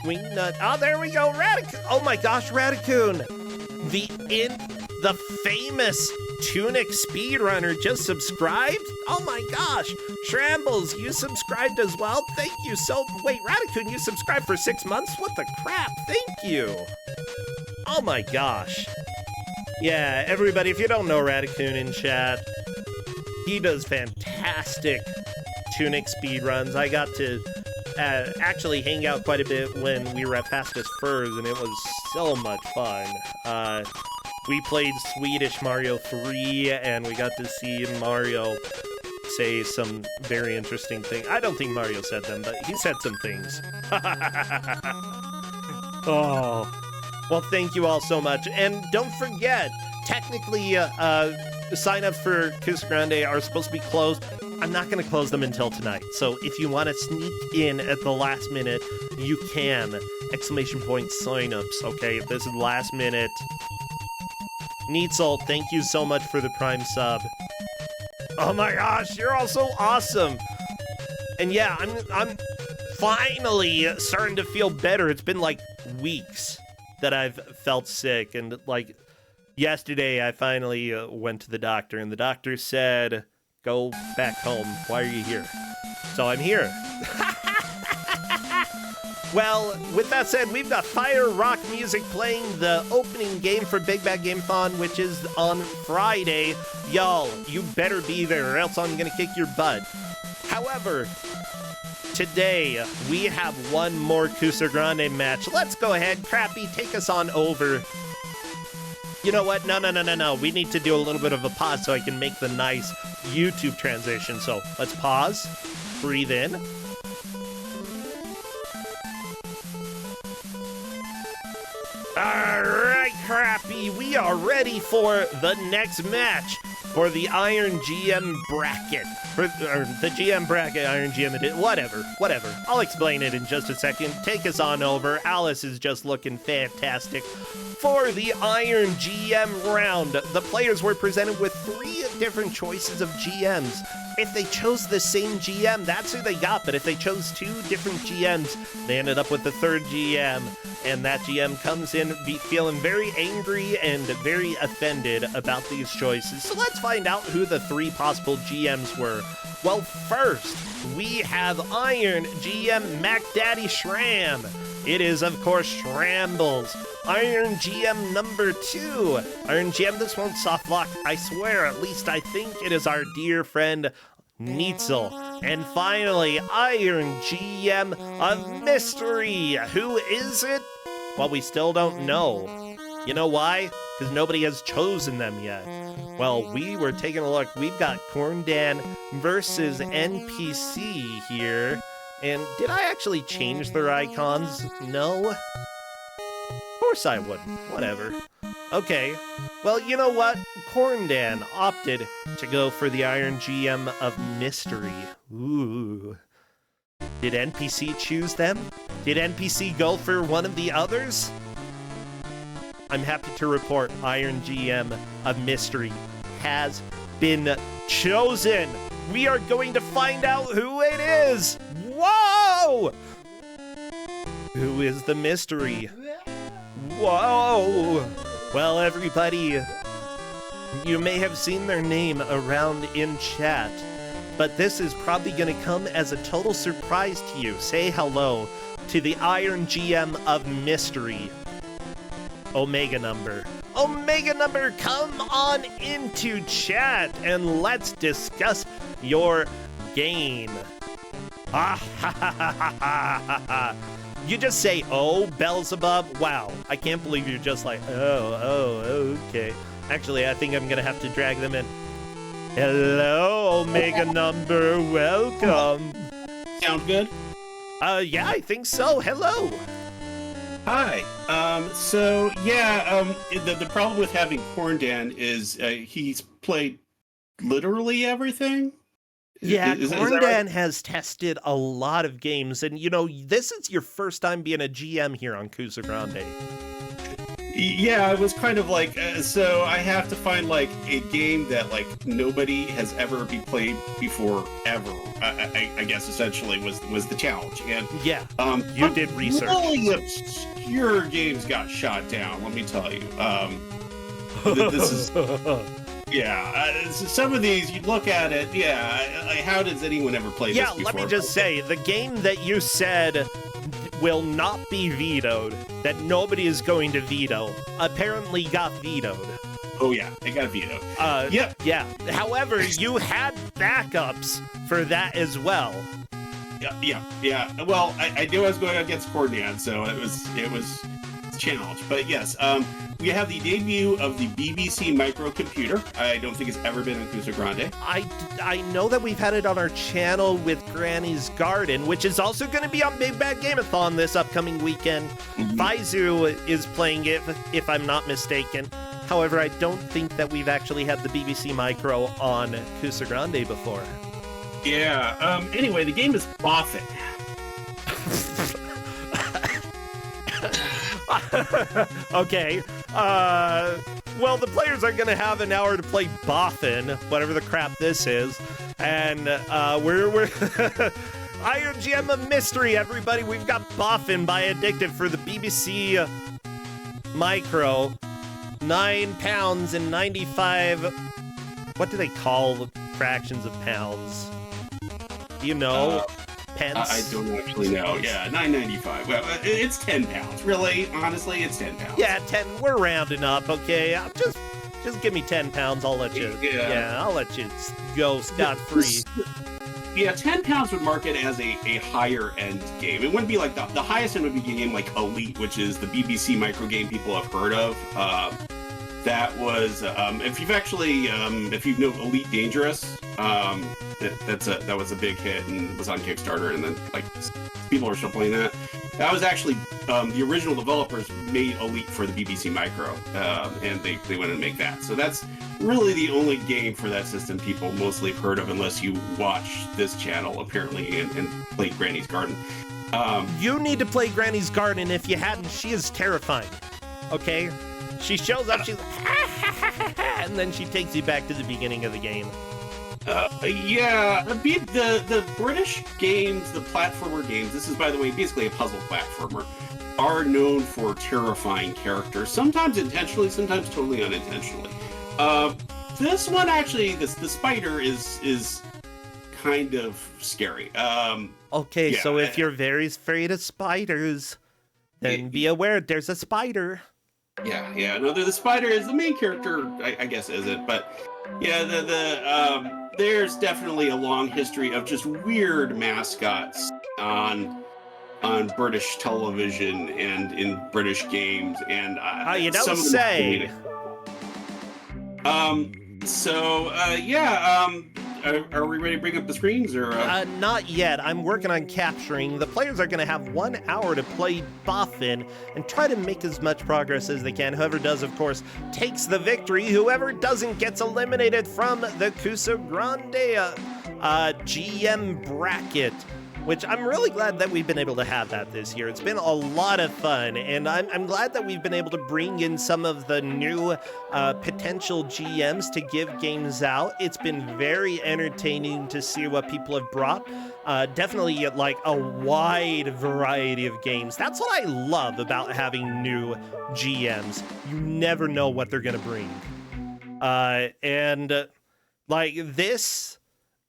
Swing nut. Oh, there we go. Radicoon. Oh my gosh, Radicoon. The famous Tunic speedrunner just subscribed? Oh my gosh. Shrambles, you subscribed as well? Thank you so... Wait, Radicoon, you subscribed for 6 months? What the crap? Thank you. Oh my gosh. Yeah, everybody, if you don't know Radicoon in chat, he does fantastic Tunic speedruns. I got to actually hang out quite a bit when we were at Fastest Furs, and it was so much fun. We played Swedish Mario 3, and we got to see Mario say some very interesting things. I don't think Mario said them, but he said some things. Oh, well, thank you all so much. And don't forget, technically, sign up for Kusog7ande are supposed to be closed. I'm not going to close them until tonight. So if you want to sneak in at the last minute, you can. ! Signups, okay? If this is last minute. Neetzl, thank you so much for the Prime sub. Oh my gosh, you're all so awesome. And yeah, I'm finally starting to feel better. It's been like weeks that I've felt sick, and like yesterday I finally went to the doctor, and the doctor said, "Go back home. Why are you here?" So I'm here. Well, with that said, we've got Fire Rock music playing the opening game for Big Bad Game-Thon, which is on Friday. Y'all, you better be there or else I'm gonna kick your butt. However, today we have one more Kusog7ande match. Let's go ahead, Crappy, take us on over. You know what? No. We need to do a little bit of a pause so I can make the nice YouTube transition. So let's pause, breathe in. Alright, Crappy, we are ready for the next match for the Iron GM bracket. Or the GM bracket, Iron GM, whatever. I'll explain it in just a second. Take us on over. Alice is just looking fantastic. For the Iron GM round, the players were presented with 3 different choices of GMs. If they chose the same GM, that's who they got, but if they chose 2 different GMs, they ended up with the 3rd GM, and that GM comes in feeling very angry and very offended about these choices. So let's find out who the 3 possible GMs were. Well, first, we have Iron GM Mac Daddy Shram. It is, of course, Shrambles. Iron GM number 2. Iron GM, this won't soft lock, I swear, at least I think it is our dear friend Neetzl. And finally, Iron GM of Mystery. Who is it? Well, we still don't know. You know why? Because nobody has chosen them yet. Well, we were taking a look. We've got Corndan versus NPC here. And did I actually change their icons? No? Of course I wouldn't. Whatever. Okay. Well, you know what? Corndan opted to go for the Iron GM of Mystery. Ooh. Did NPC choose them? Did NPC go for one of the others? I'm happy to report Iron GM of Mystery has been chosen. We are going to find out who it is. Whoa! Who is the mystery? Whoa! Well, everybody, you may have seen their name around in chat, but this is probably going to come as a total surprise to you. Say hello to the Iron GM of Mystery, Omega Number. Omega Number, come on into chat and let's discuss your game. You just say, "Oh, Beelzebub." Wow, I can't believe you're just like, oh, okay. Actually, I think I'm gonna have to drag them in. Hello, Omega Number, welcome. Sound good? Yeah, I think so. Hello. Hi. The problem with having Corndan is he's played literally everything. Yeah, Corndan has tested a lot of games, and you know, this is your first time being a GM here on Kusog7ande. Yeah, it was kind of like so I have to find like a game that like nobody has ever be played before ever. I guess essentially was the challenge, and Yeah, you did research. Really obscure games got shot down. Let me tell you. This is yeah. Some of these you look at it. Yeah, how does anyone ever play this before? Yeah, let me just say the game that you said will not be vetoed, that nobody is going to veto, apparently got vetoed. Oh yeah, it got vetoed. Yep. Yeah. However, you had backups for that as well. Yeah. Well, I knew I was going against Cordan, so it was a challenge. But yes, we have the debut of the BBC microcomputer. I don't think it's ever been on Kusog7ande. I know that we've had it on our channel with Granny's Garden, which is also going to be on Big Bad Game-a-thon this upcoming weekend. Faizu is playing it, if I'm not mistaken. However, I don't think that we've actually had the BBC Micro on Kusog7ande before. Yeah. Anyway, the game is Boffin. Okay. Well, the players are going to have an hour to play Boffin, whatever the crap this is. And we're Iron GM of Mystery, everybody. We've got Boffin by Addictive for the BBC Micro. £9 and 95. What do they call fractions of pounds? Do you know? Pence? I don't actually know. Yeah, $9.95. Well, it's £10. Really, honestly, it's £10. Yeah, 10. We're rounding up, okay? Just give me £10. I'll let you. Yeah, I'll let you go scot-free. Yeah, £10 would mark it as a higher end game. It wouldn't be like the highest end would be a game like Elite, which is the BBC micro game people have heard of. That was if you've actually if you know Elite Dangerous, that was a big hit and was on Kickstarter, and then like people are still playing that. That was actually the original developers made Elite for the BBC Micro, and they went and make that. So that's really the only game for that system people mostly have heard of, unless you watch this channel apparently and played Granny's Garden. You need to play Granny's Garden. If you hadn't, she is terrifying. Okay? She shows up, she's like, and then she takes you back to the beginning of the game. Yeah, the British games, the platformer games, this is, by the way, basically a puzzle platformer, are known for terrifying characters, sometimes intentionally, sometimes totally unintentionally. This one, actually, the spider is kind of scary. Okay, yeah, so if you're very afraid of spiders, then be aware there's a spider. Yeah. No, the spider is the main character, I guess, is it? But yeah, there's definitely a long history of just weird mascots on British television and in British games, and You don't say. Are we ready to bring up the screens, or? Not yet. I'm working on capturing. The players are going to have 1 hour to play Boffin and try to make as much progress as they can. Whoever does, of course, takes the victory. Whoever doesn't gets eliminated from the Kusog7ande GM bracket, which I'm really glad that we've been able to have that this year. It's been a lot of fun, and I'm glad that we've been able to bring in some of the new potential GMs to give games out. It's been very entertaining to see what people have brought. Definitely like a wide variety of games. That's what I love about having new GMs. You never know what they're going to bring. And like this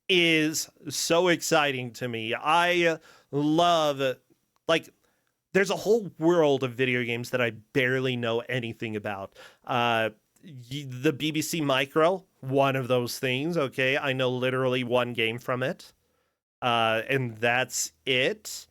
is so exciting to me. I love, like, there's a whole world of video games that I barely know anything about. The BBC Micro, one of those things, okay? I know literally one game from it, and that's it.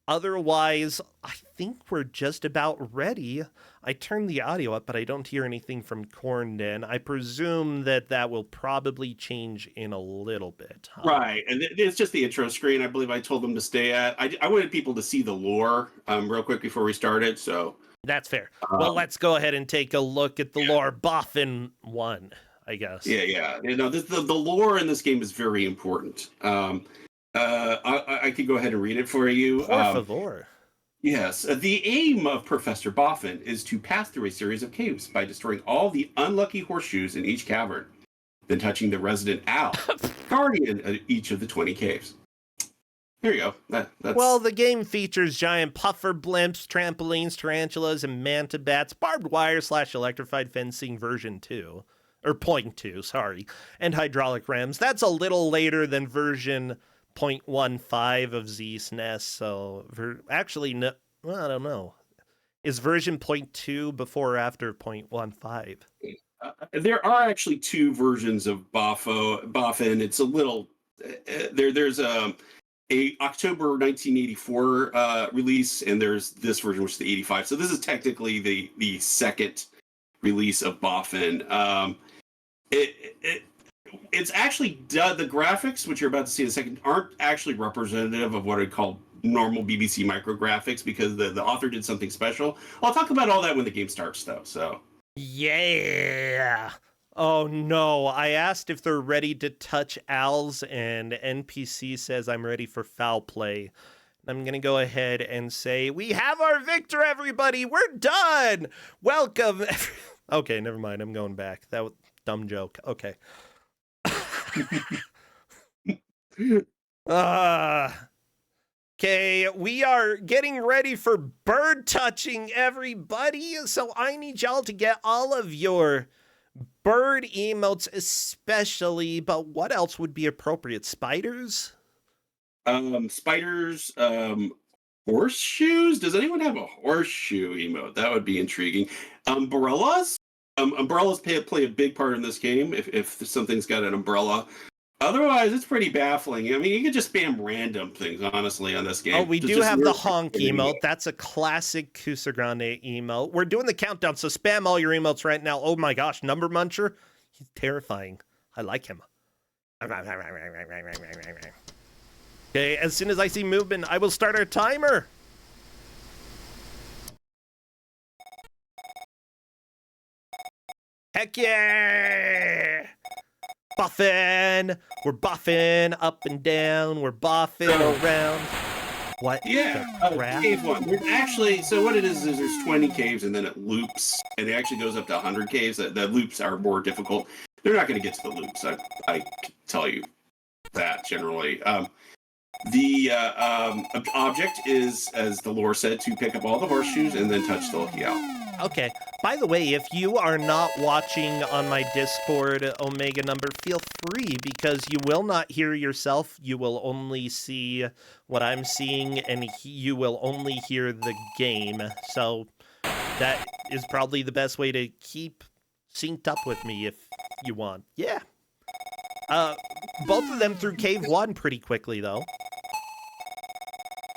Otherwise, I think we're just about ready. I turned the audio up, but I don't hear anything from Cornden. I presume that will probably change in a little bit. Huh? Right, and it's just the intro screen. I believe I told them to stay at. I wanted people to see the lore real quick before we started, so. That's fair. Well, let's go ahead and take a look at the lore. Boffin 1, I guess. Yeah. You know, the lore in this game is very important. I could go ahead and read it for you. Por favor. Yes, the aim of Professor Boffin is to pass through a series of caves by destroying all the unlucky horseshoes in each cavern, then touching the resident owl, guardian of each of the 20 caves. There you go. That's Well, the game features giant puffer blimps, trampolines, tarantulas, and manta bats, barbed wire / electrified fencing version 2. Or point 2, sorry. And hydraulic rams. That's a little later than version 0.15 of ZSNES, so actually, no, well, I don't know. Is version 0.2 before or after 0.15? there are actually two versions of Boffin. It's a little there's a October 1984 release, and there's this version, which is the 85. So this is technically the second release of Boffin. It's actually the graphics, which you're about to see in a second, aren't actually representative of what I'd call normal BBC micrographics, because the author did something special. I'll talk about all that when the game starts, though. So yeah. Oh no, I asked if they're ready to touch owls, and NPC says I'm ready for foul play. I'm going to go ahead and say, we have our victor, everybody! We're done! Welcome! Okay, never mind, I'm going back. That was a dumb joke. Okay. Okay, we are getting ready for bird touching, everybody. So I need y'all to get all of your bird emotes, especially. But what else would be appropriate? Spiders? Spiders, horseshoes. Does anyone have a horseshoe emote? That would be intriguing. Umbrellas. Umbrellas play a big part in this game. If something's got an umbrella. Otherwise, it's pretty baffling. I mean, you can just spam random things, honestly, on this game. Oh, we Just do have the weird honk things. emote. That's a classic Kusog7ande emote. We're doing the countdown, so spam all your emotes right now. Oh my gosh, Number Muncher? He's terrifying. I like him. Okay, as soon as I see movement, I will start our timer. Heck yeah! Boffin! We're boffing up and down. We're boffing around. What? Yeah, the crap? cave one. Actually, so what it is there's 20 caves, and then it loops, and it actually goes up to 100 caves. The loops are more difficult. They're not going to get to the loops. I can tell you that generally. The object is, as the lore said, to pick up all the horseshoes and then touch the lucky owl. Okay. By the way, if you are not watching on my Discord, Omega Number, feel free, because you will not hear yourself. You will only see what I'm seeing, and you will only hear the game. So that is probably the best way to keep synced up with me if you want. Yeah. Both of them through Cave 1 pretty quickly, though.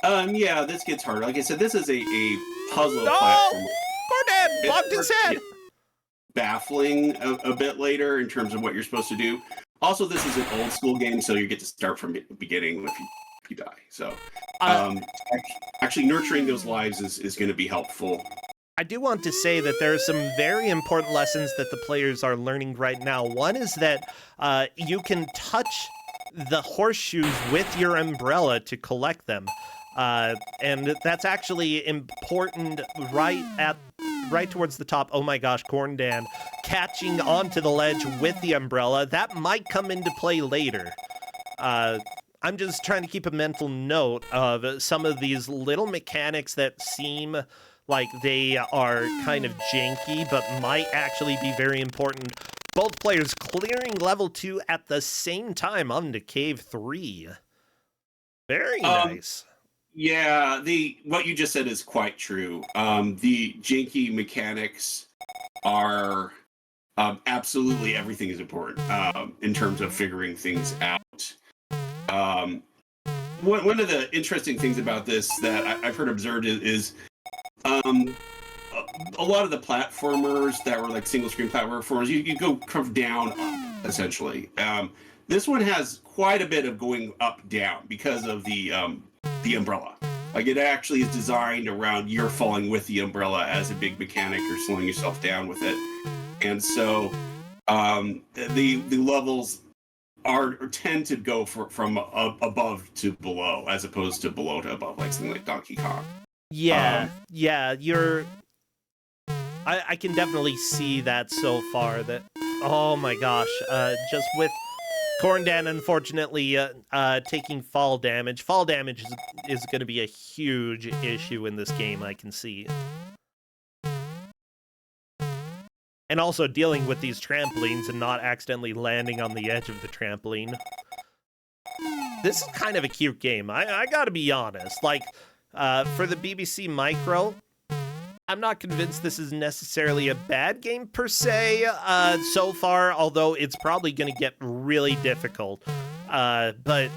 Yeah, this gets harder. Like I said, this is a puzzle No! platform. Gordon! Bumped his head! Baffling a bit later in terms of what you're supposed to do. Also, this is an old school game, so you get to start from the beginning if you die. So, actually nurturing those lives is going to be helpful. I do want to say that there are some very important lessons that the players are learning right now. One is that you can touch the horseshoes with your umbrella to collect them. And that's actually important right towards the top. Oh my gosh, Corn Dan catching onto the ledge with the umbrella. That might come into play later. I'm just trying to keep a mental note of some of these little mechanics that seem like they are kind of janky, but might actually be very important. Both players clearing level 2 at the same time onto Cave 3. Very nice. Yeah, what you just said is quite true. The janky mechanics are absolutely everything is important in terms of figuring things out. One of the interesting things about this that I've heard observed is a lot of the platformers that were like single screen platformers, you go curve down up, essentially. This one has quite a bit of going up down because of the umbrella. Like, it actually is designed around you're falling with the umbrella as a big mechanic. You're slowing yourself down with it. And so the levels tend to go from above to below, as opposed to below to above, like something like Donkey Kong. Yeah, yeah, I can definitely see that so far. That, oh my gosh, just with Corndan, unfortunately, taking fall damage. Fall damage is going to be a huge issue in this game, I can see. And also dealing with these trampolines and not accidentally landing on the edge of the trampoline. This is kind of a cute game, I gotta be honest. Like, for the BBC Micro, I'm not convinced this is necessarily a bad game per se so far, although it's probably going to get really difficult. But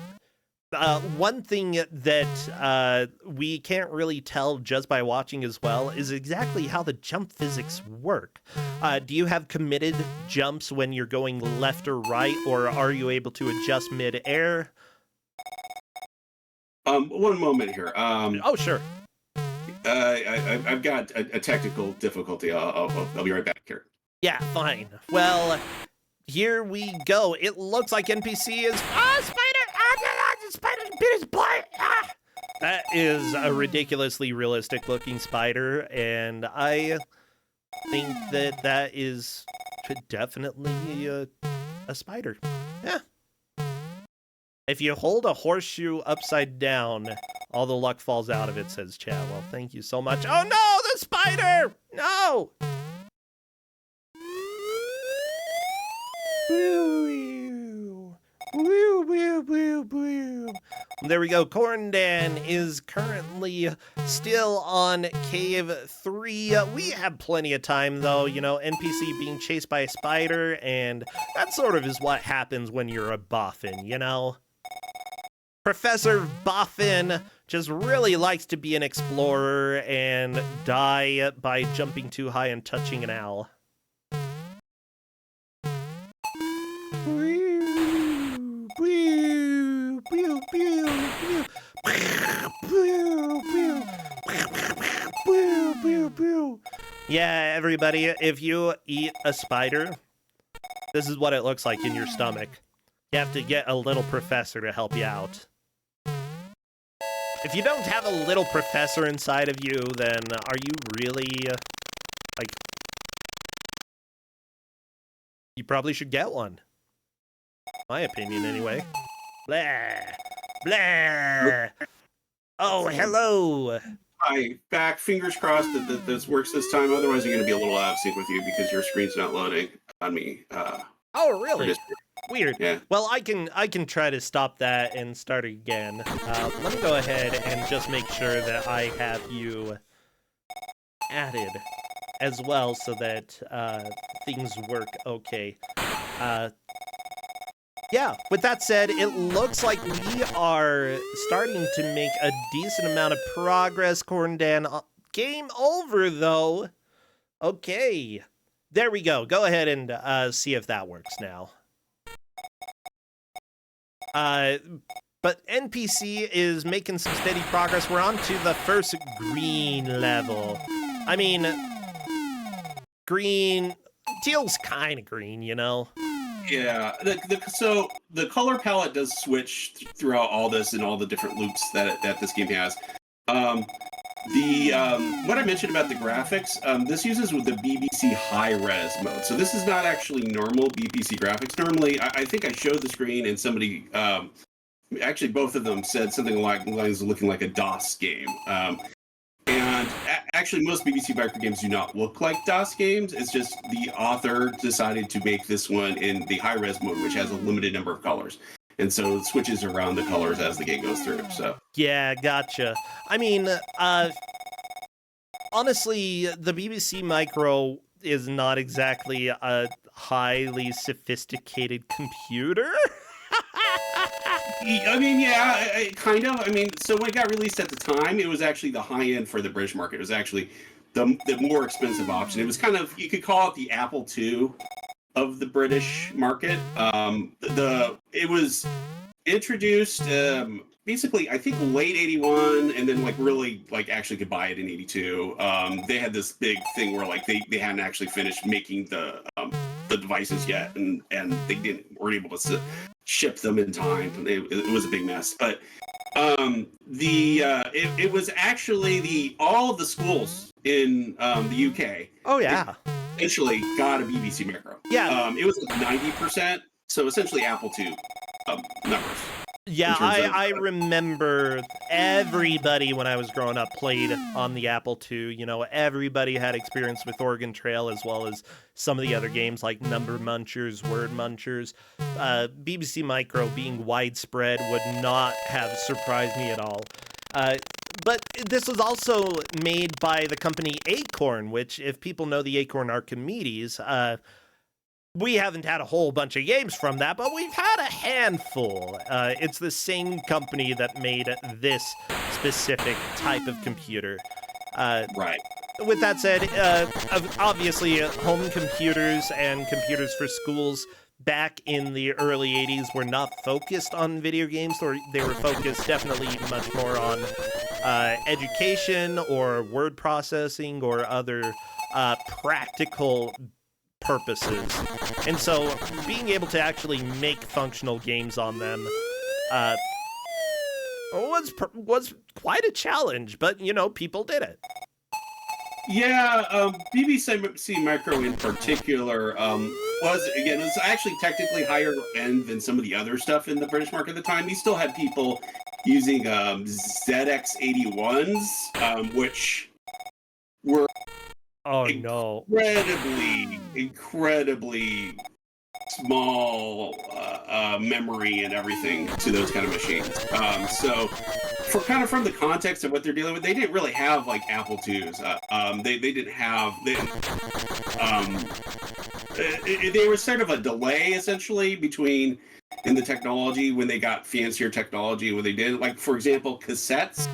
one thing that we can't really tell just by watching as well is exactly how the jump physics work. Do you have committed jumps when you're going left or right, or are you able to adjust mid-air? One moment here. Oh, sure. I've got a technical difficulty. I'll be right back here. Yeah, fine. Well, here we go. It looks like NPC is... Spider! Spider bit his butt! That is a ridiculously realistic-looking spider, and I think that is definitely a spider. Yeah. If you hold a horseshoe upside down, all the luck falls out of it, says Chad. Well, thank you so much. Oh no, the spider! No! There we go. Corndan is currently still on Cave 3. We have plenty of time, though. You know, NPC being chased by a spider, and that sort of is what happens when you're a Boffin, you know? Professor Boffin just really likes to be an explorer and die by jumping too high and touching an owl. Yeah, everybody, if you eat a spider, this is what it looks like in your stomach. You have to get a little professor to help you out. If you don't have a little professor inside of you, then are you really, like... You probably should get one. My opinion, anyway. Blah! Blah! Oh, hello! Hi, back. Fingers crossed that this works this time. Otherwise, you're going to be a little out of sync with you because your screen's not loading on me. Oh, really? Weird. Yeah. Well, I can try to stop that and start again. Let me go ahead and just make sure that I have you added as well so that things work okay. Yeah, with that said, it looks like we are starting to make a decent amount of progress, Corndan. Game over, though. Okay. There we go. Go ahead and see if that works now. But NPC is making some steady progress. We're on to the first green level. I mean, green... Teal's kind of green, you know? Yeah, so the color palette does switch throughout all this and all the different loops that this game has. What I mentioned about the graphics, this uses with the BBC high-res mode. So this is not actually normal BBC graphics. Normally, I think I showed the screen and somebody, actually both of them said something along the lines of looking like a DOS game. And actually, most BBC Micro games do not look like DOS games. It's just the author decided to make this one in the high-res mode, which has a limited number of colors. And so it switches around the colors as the game goes through, so... Yeah, gotcha. I mean, honestly, the BBC Micro is not exactly a highly sophisticated computer. I mean, yeah, kind of. I mean, so when it got released at the time, it was actually the high end for the British market. It was actually the more expensive option. It was kind of, you could call it the Apple II of the British market. It was introduced basically, I think late 81, and then like actually could buy it in 82. They had this big thing where like they hadn't actually finished making the devices yet, and they weren't able to ship them in time. It was a big mess. But It was actually all of the schools in the UK. Oh yeah. Essentially got a BBC Micro. Yeah. It was like 90%, so essentially Apple II numbers. Yeah, I remember everybody when I was growing up played on the Apple II. You know, everybody had experience with Oregon Trail as well as some of the other games like Number Munchers, Word Munchers. BBC Micro being widespread would not have surprised me at all. But this was also made by the company Acorn, which, if people know the Acorn Archimedes, we haven't had a whole bunch of games from that, but we've had a handful. It's the same company that made this specific type of computer. Right. With that said, obviously home computers and computers for schools back in the early 80s were not focused on video games, or they were focused definitely much more on education or word processing or other practical purposes. And so being able to actually make functional games on them was quite a challenge, but you know, people did it. Yeah, BBC Micro in particular it was actually technically higher end than some of the other stuff in the British market at the time. We still had people using ZX81s, which were incredibly small memory and everything to those kind of machines. So from the context of what they're dealing with, they didn't really have like Apple IIs. They were sort of a delay essentially between in the technology when they got fancier technology when they did. Like, for example, cassettes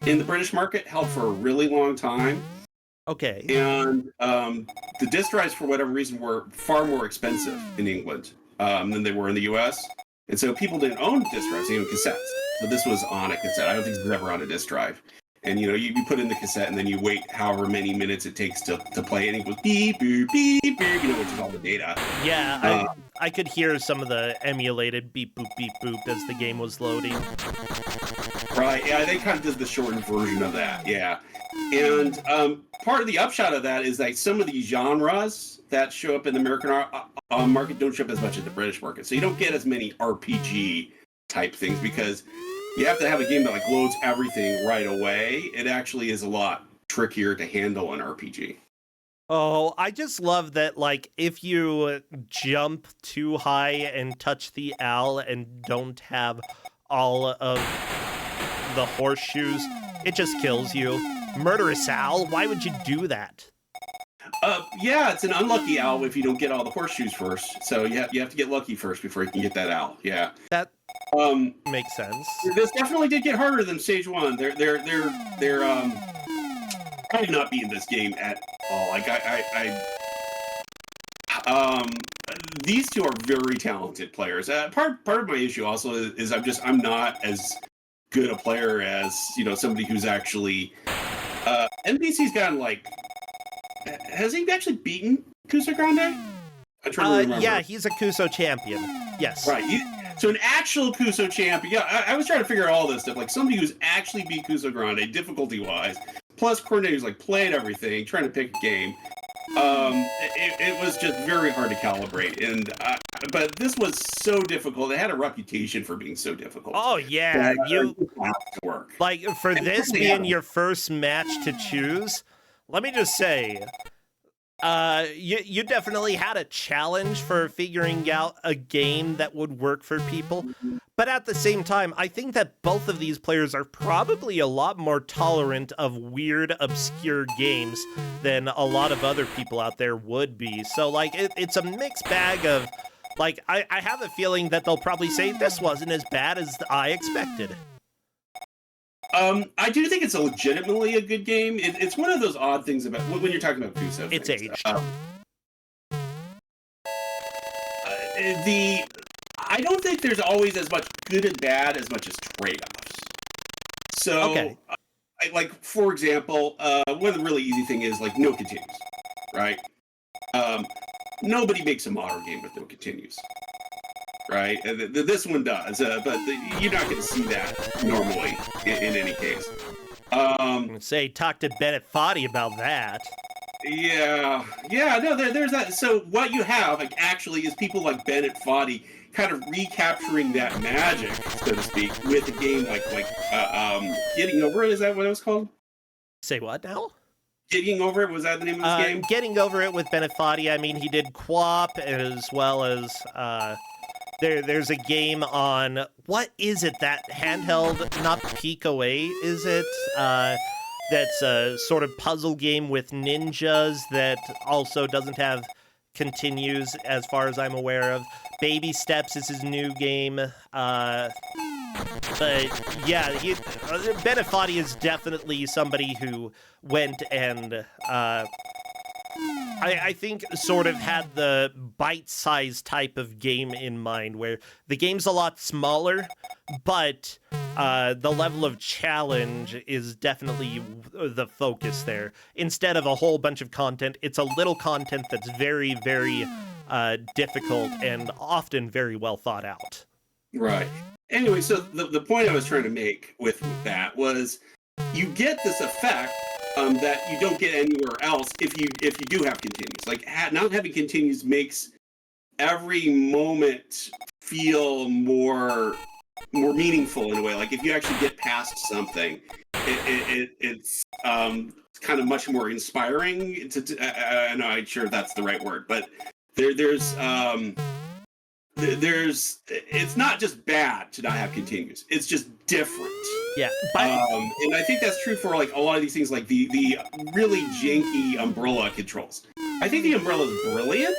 in the British market held for a really long time. Okay. And the disk drives, for whatever reason, were far more expensive in England than they were in the US. And so people didn't own disk drives, they owned cassettes. So this was on a cassette. I don't think this was ever on a disk drive. And, you know, you put in the cassette and then you wait however many minutes it takes to play it. And it goes beep, beep, beep, beep, you know, which is all the data. Yeah, I could hear some of the emulated beep, boop, as the game was loading. Right, yeah, they kind of did the shortened version of that, yeah. And part of the upshot of that is that some of these genres that show up in the American market don't show up as much in the British market. So you don't get as many RPG type things because you have to have a game that like loads everything right away. It actually is a lot trickier to handle an RPG. Oh, I just love that, like, if you jump too high and touch the L and don't have all of the horseshoes, it just kills you. Murderous Al, why would you do that? Yeah, it's an unlucky owl if you don't get all the horseshoes first. So you have to get lucky first before you can get that owl. Yeah, that makes sense. This definitely did get harder than Stage 1. They're probably not be in this game at all. Like these two are very talented players. Part of my issue also is I'm not as good a player as, you know, somebody who's actually NBC's gotten like, has he actually beaten Kusog7ande? I'm trying to remember. Yeah, he's a Kuso champion. Yes. Right. So an actual Kuso champion. Yeah, I was trying to figure out all this stuff. Like somebody who's actually beat Kusog7ande difficulty-wise, plus coordinator who's like played everything, trying to pick a game. It was just very hard to calibrate, but this was so difficult. It had a reputation for being so difficult. Oh yeah, you have to work. Like for this being your first match to choose. Let me just say, you definitely had a challenge for figuring out a game that would work for people. But at the same time, I think that both of these players are probably a lot more tolerant of weird, obscure games than a lot of other people out there would be. So, like, it's a mixed bag of, like, I have a feeling that they'll probably say this wasn't as bad as I expected. I do think it's a legitimately a good game. It's one of those odd things about when you're talking about Kuso. It's aged. I don't think there's always as much good and bad as much as trade-offs. So, okay. Like for example, one of the really easy thing is like no continues, right? Nobody makes a modern game with no continues. right? This one does, but you're not going to see that normally in any case. I'm gonna say, talk to Bennett Foddy about that. Yeah, no, there's that. So what you have, like, actually is people like Bennett Foddy kind of recapturing that magic, so to speak, with a game like Getting Over It. Is that what it was called? Say what now? Getting Over It, was that the name of this game? Getting Over It with Bennett Foddy. I mean, he did QWOP as well as there's a game on, what is it, that handheld, not Pico 8, is it? That's a sort of puzzle game with ninjas that also doesn't have continues, as far as I'm aware of. Baby Steps is his new game. But yeah, Bennett Foddy is definitely somebody who went and I think sort of had the bite-sized type of game in mind, where the game's a lot smaller, but the level of challenge is definitely the focus there. Instead of a whole bunch of content, it's a little content that's very, very difficult and often very well thought out. Right. Anyway, so the point I was trying to make with that was, you get this effect that you don't get anywhere else if you do have continues. Like, not having continues makes every moment feel more meaningful in a way. Like, if you actually get past something, it's kind of much more inspiring. I'm not sure if that's the right word, but there's it's not just bad to not have continues. It's just different. Yeah. And I think that's true for like a lot of these things, like the really janky umbrella controls. I think the umbrella is brilliant,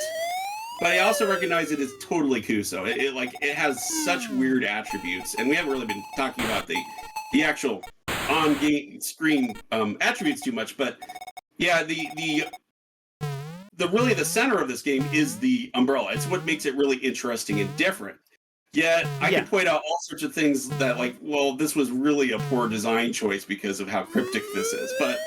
but I also recognize it is totally Kuso. It has such weird attributes, and we haven't really been talking about the actual on-game screen attributes too much. But yeah, the center of this game is the umbrella. It's what makes it really interesting and different. Yet I can point out all sorts of things that, like, well, this was really a poor design choice because of how cryptic this is. But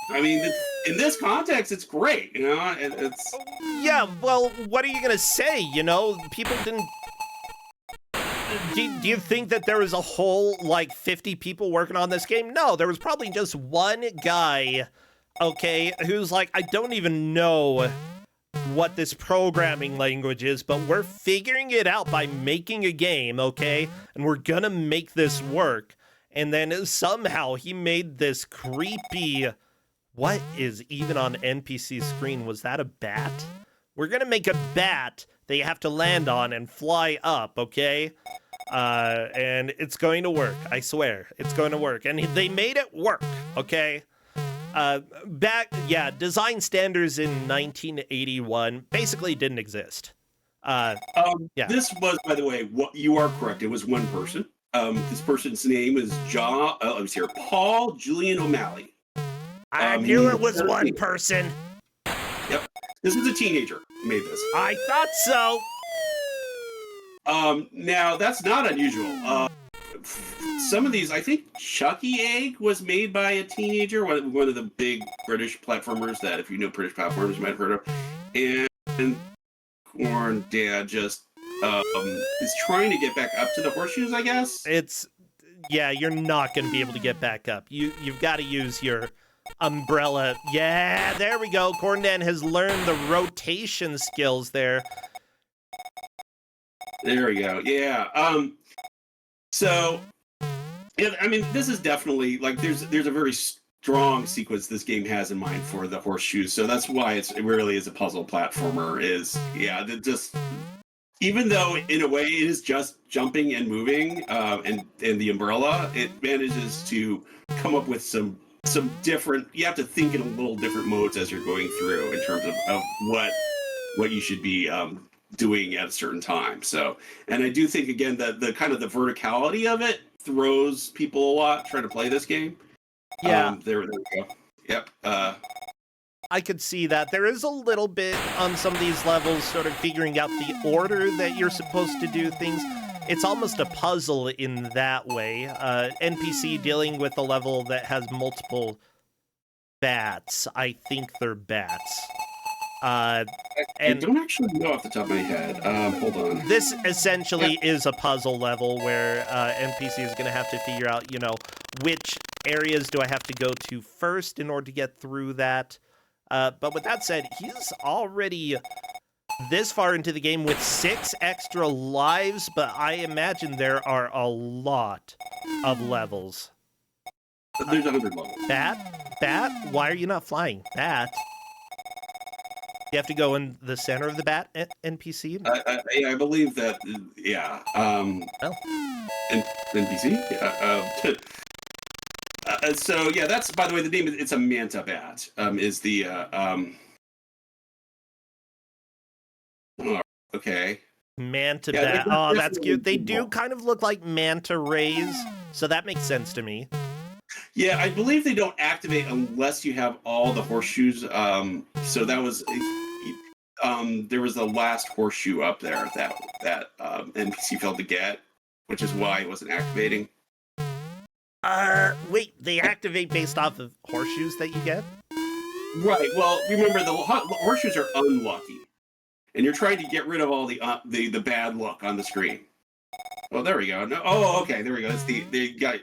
I mean, in this context, it's great. You know, it's yeah. Well, what are you gonna say? You know, people didn't. Do you think that there was a whole, like, 50 people working on this game? No, there was probably just one guy, okay, who's like, I don't even know what this programming language is, but we're figuring it out by making a game, okay? And we're gonna make this work. And then somehow he made this creepy... What is even on NPC's screen? Was that a bat? We're gonna make a bat that you have to land on and fly up, okay? And it's going to work, I swear. It's going to work. And they made it work, okay? Design standards in 1981 basically didn't exist. This was, by the way, what you are correct. It was one person. This person's name is Paul Julian O'Malley. I knew it was one person. Yep. This was a teenager who made this. I thought so. Now that's not unusual. Some of these, I think Chucky Egg was made by a teenager, one of the big British platformers that, if you know British platformers, you might have heard of. And Corn Dad just is trying to get back up to the horseshoes, I guess. You're not going to be able to get back up. You've got to use your umbrella. Yeah, there we go. Corn Dad has learned the rotation skills there. There we go. Yeah. So, I mean, this is definitely, like, there's a very strong sequence this game has in mind for the horseshoes. So that's why it really is a puzzle platformer. Even though in a way it is just jumping and moving, and the umbrella, it manages to come up with some different. You have to think in a little different modes as you're going through in terms of what you should be doing at a certain time. So, and I do think, again, that the kind of the verticality of it throws people a lot trying to play this game. Yeah. There we go. Yep. I could see that. There is a little bit on some of these levels sort of figuring out the order that you're supposed to do things. It's almost a puzzle in that way. NPC dealing with a level that has multiple bats. I think they're bats. I And don't actually know off the top of my head. Hold on. this essentially is a puzzle level where NPC is going to have to figure out, which areas do I have to go to first in order to get through that. But with that said, he's already this far into the game with 6 extra lives, but I imagine there are a lot of levels. There's 100 levels. Bat, why are you not flying? Bat. You have to go in the center of the bat NPC? I believe that, yeah. Well. NPC? So, yeah, that's, by the way, the name, it's a manta bat, is the, okay. Manta bat. Oh, that's cute. They do kind of look like manta rays, so that makes sense to me. Yeah, I believe they don't activate unless you have all the horseshoes. So that was, there was the last horseshoe up there that NPC failed to get, which is why it wasn't activating. Wait, they activate based off of horseshoes that you get? Right. Well, remember the horseshoes are unlucky, and you're trying to get rid of all the bad luck on the screen. Well, there we go. No, oh, okay, there we go. That's they got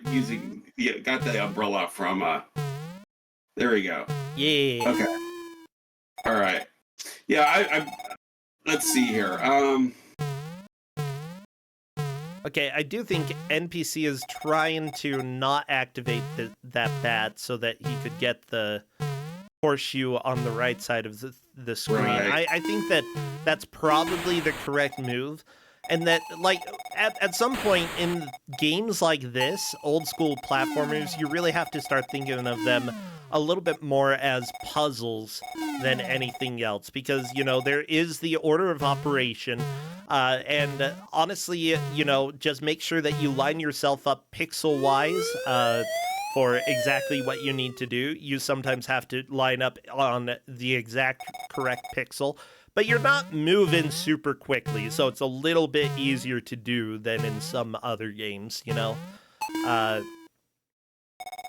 the umbrella from. There we go. Yeah. Okay. All right. Yeah, I let's see here. Okay, I do think NPC is trying to not activate that bat so that he could get the horseshoe on the right side of the screen. Right. I think that's probably the correct move. And that, like, at some point in games like this, old school platformers, you really have to start thinking of them a little bit more as puzzles than anything else. Because, there is the order of operation. And honestly, just make sure that you line yourself up pixel-wise for exactly what you need to do. You sometimes have to line up on the exact correct pixel. But you're not moving super quickly, so it's a little bit easier to do than in some other games, Yeah,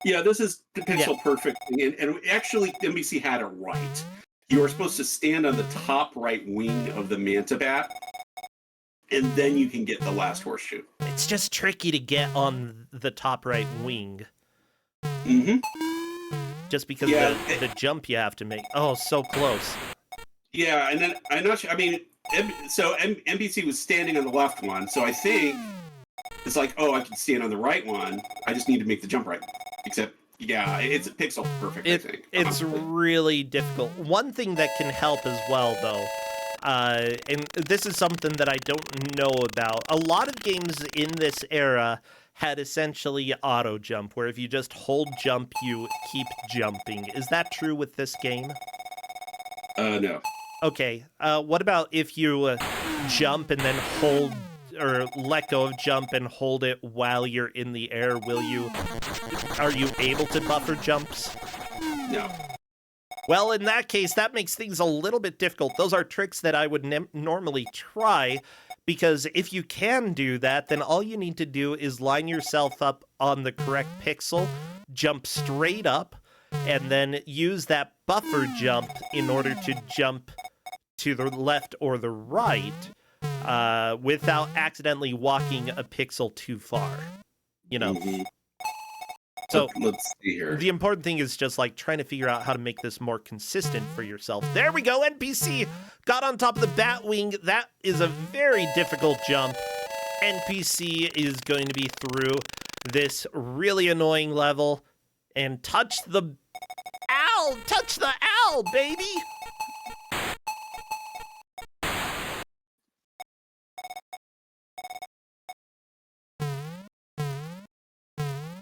this is the pixel perfect, and actually NBC had it right. You are supposed to stand on the top right wing of the manta bat, and then you can get the last horseshoe. It's just tricky to get on the top right wing. Mm-hmm. Just because the jump you have to make. Oh, so close. Yeah, and then I'm not sure. I mean, so NBC was standing on the left one, so I think it's like, oh, I can stand on the right one. I just need to make the jump right. Except, yeah, it's a pixel perfect. I think it's really difficult. One thing that can help as well, though, and this is something that I don't know about. A lot of games in this era had essentially auto jump, where if you just hold jump, you keep jumping. Is that true with this game? No. Okay, what about if you jump and then hold, or let go of jump and hold it while you're in the air? Are you able to buffer jumps? No. Well, in that case, that makes things a little bit difficult. Those are tricks that I would normally try, because if you can do that, then all you need to do is line yourself up on the correct pixel, jump straight up, and then use that buffer jump in order to jump to the left or the right without accidentally walking a pixel too far. Mm-hmm. So let's see here. The important thing is just like trying to figure out how to make this more consistent for yourself. There we go. NPC got on top of the bat wing. That is a very difficult jump. NPC is going to be through this really annoying level and touch the owl, baby.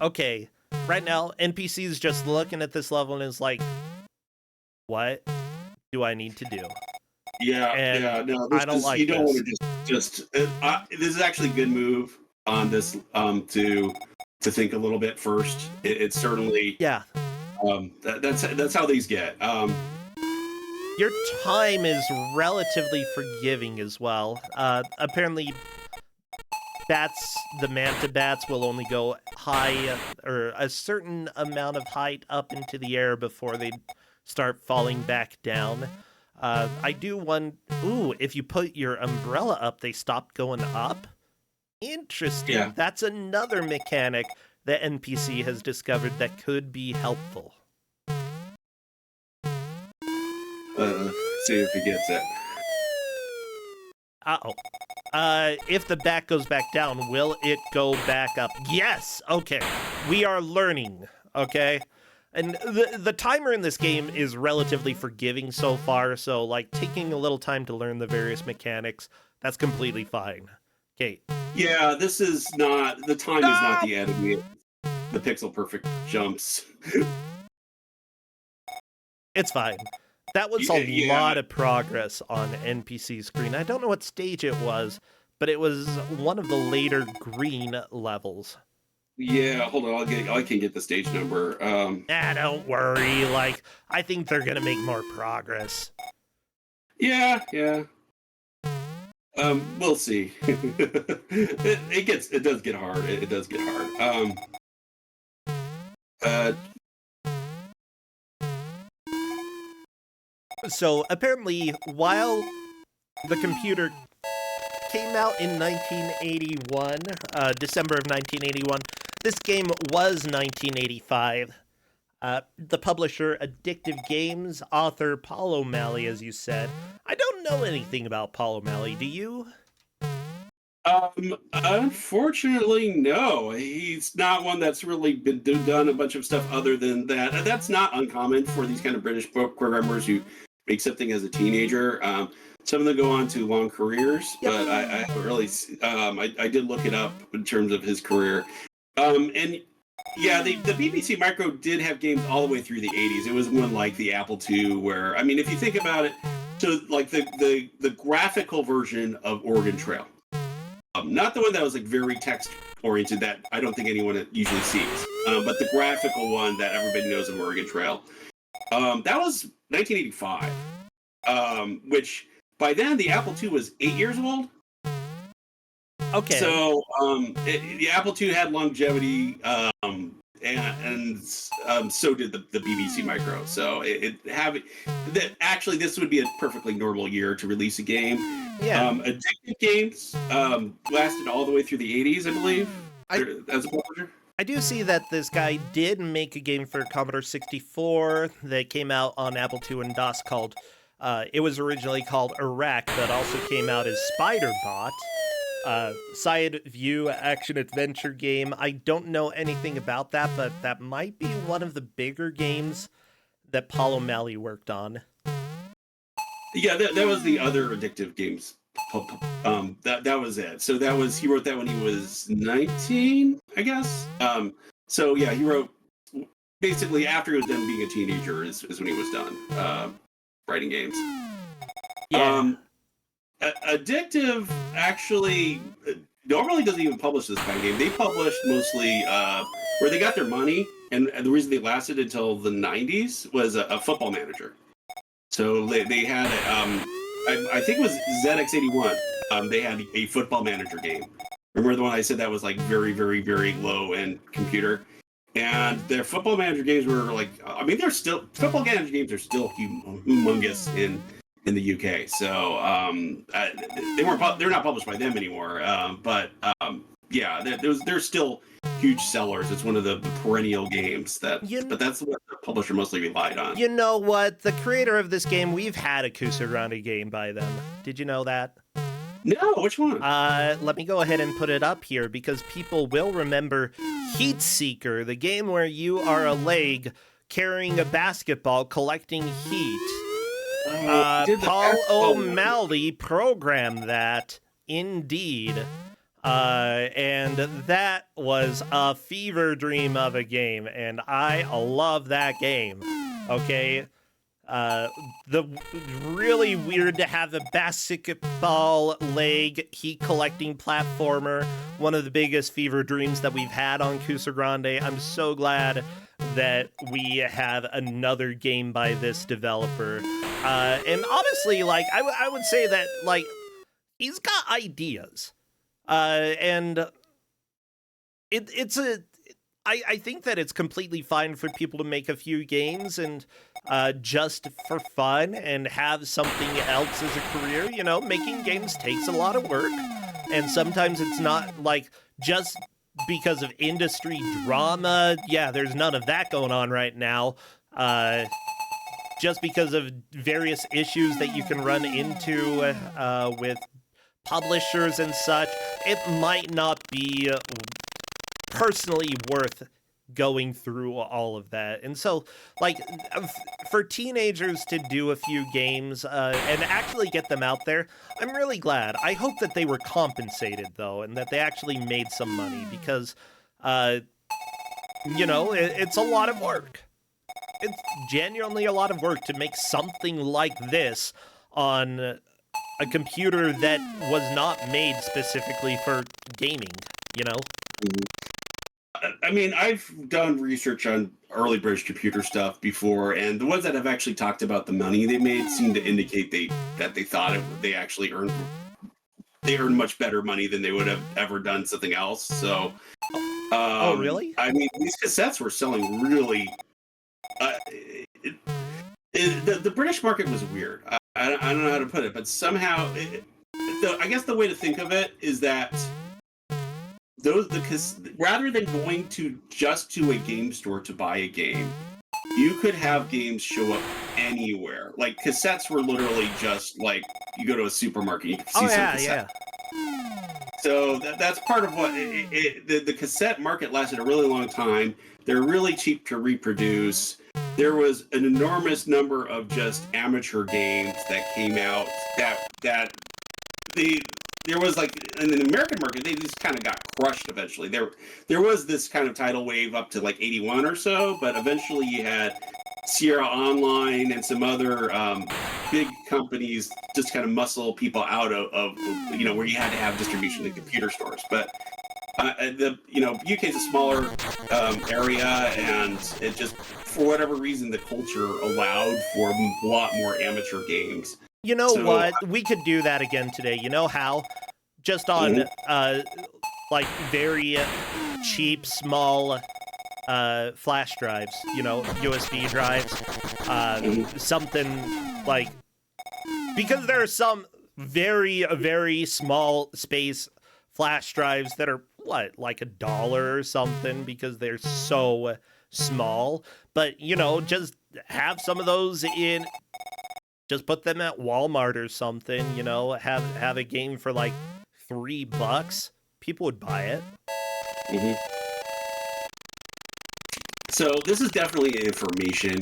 Okay, right now, NPC is just looking at this level and is like, what do I need to do? Yeah, no, I don't like you don't this. want to just this is actually a good move on this to think a little bit first. It's certainly that's how these get. Your time is relatively forgiving as well. Apparently, the manta bats will only go high, or a certain amount of height up into the air before they start falling back down. I do one. Ooh, if you put your umbrella up, they stop going up. Interesting. Yeah. That's another mechanic that NPC has discovered that could be helpful. See if he gets it. Uh-oh. If the back goes back down, will it go back up? Yes! Okay. We are learning, okay? And the timer in this game is relatively forgiving so far, so, like, taking a little time to learn the various mechanics, that's completely fine. Okay. Yeah, this is not... The time is not the enemy. The pixel perfect jumps. It's fine. That was a lot of progress on NPC screen. I don't know what stage it was, but it was one of the later green levels. Yeah, hold on. I can get the stage number. Don't worry. Like, I think they're gonna make more progress. Yeah. We'll see. It does get hard. It does get hard. So apparently, while the computer came out in 1981, December of 1981, this game was 1985. The publisher, Addictive Games, author Paul O'Malley, as you said. I don't know anything about Paul O'Malley, do you? Unfortunately, no. He's not one that's really been done a bunch of stuff other than that. And that's not uncommon for these kind of British programmers who make something as a teenager. Some of them go on to long careers, but I haven't really. I did look it up in terms of his career, and yeah, the BBC Micro did have games all the way through the 80s. It was one like the Apple II, where, I mean, if you think about it, so like the graphical version of Oregon Trail, not the one that was like very text oriented that I don't think anyone usually sees, but the graphical one that everybody knows of Oregon Trail. That was 1985, which by then the Apple II was 8 years old. Okay. So the Apple II had longevity, and so did the BBC Micro. So actually this would be a perfectly normal year to release a game. Yeah. Addictive Games lasted all the way through the 80s, I believe, as a publisher. I do see that this guy did make a game for Commodore 64 that came out on Apple II and DOS called, it was originally called Iraq, but also came out as Spider-Bot. Side view action adventure game. I don't know anything about that, but that might be one of the bigger games that Paul O'Malley worked on. Yeah, that was the other Addictive Games. That was it. So he wrote that when he was 19, I guess. So yeah, he wrote basically after he was done being a teenager is when he was done writing games. Yeah. Addictive actually normally doesn't even publish this kind of game. They published mostly where they got their money, and the reason they lasted until the 90s was a Football Manager. So they had, I think it was ZX81. They had a Football Manager game. Remember the one I said that was like very, very, very low end computer? And their Football Manager games were like, I mean, Football Manager games are still humongous in the UK. So they're not published by them anymore. But yeah, they're still huge sellers. It's one of the perennial games but that's what the publisher mostly relied on. You know what? The creator of this game, we've had a Kusog7ande game by them. Did you know that? No, which one? Let me go ahead and put it up here because people will remember Heat Seeker, the game where you are a leg carrying a basketball collecting heat. Paul O'Malley programmed that, indeed. And that was a fever dream of a game, and I love that game. Okay? Really weird to have a basketball leg heat collecting platformer. One of the biggest fever dreams that we've had on Kusog7ande. I'm so glad that we have another game by this developer. And honestly, like, I would say that, like, he's got ideas. And I think that it's completely fine for people to make a few games and just for fun and have something else as a career. You know, making games takes a lot of work, and sometimes it's not like just because of industry drama. Yeah, there's none of that going on right now. Just because of various issues that you can run into with publishers and such, it might not be personally worth going through all of that. And so, like, for teenagers to do a few games and actually get them out there, I'm really glad. I hope that they were compensated, though, and that they actually made some money because, you know, it's a lot of work. It's genuinely a lot of work to make something like this on a computer that was not made specifically for gaming, you know? I mean, I've done research on early British computer stuff before, and the ones that have actually talked about the money they made seem to indicate that they thought they actually earned much better money than they would have ever done something else. So, oh, really? I mean, these cassettes were selling really. The British market was weird. I don't know how to put it, but somehow, I guess the way to think of it is that rather than going just to a game store to buy a game, you could have games show up anywhere. Like cassettes were literally just like you go to a supermarket, you can see some cassette. So that's part of what the cassette market lasted a really long time. They're really cheap to reproduce. There was an enormous number of just amateur games that came out there was like in the American market, they just kind of got crushed eventually. There was this kind of tidal wave up to like 81 or so, but eventually you had Sierra Online and some other big companies just kind of muscle people out of you know, where you had to have distribution in computer stores. But UK is a smaller area, and it just, for whatever reason, the culture allowed for a lot more amateur games. You know what? We could do that again today. You know how? Just on like very cheap, small flash drives. You know, USB drives. Something like, because there are some very, very small space flash drives that are like $1 or something because they're so small. But, you know, just have some of those in, just put them at Walmart or something, you know, have a game for like $3. People would buy it. So this is definitely an information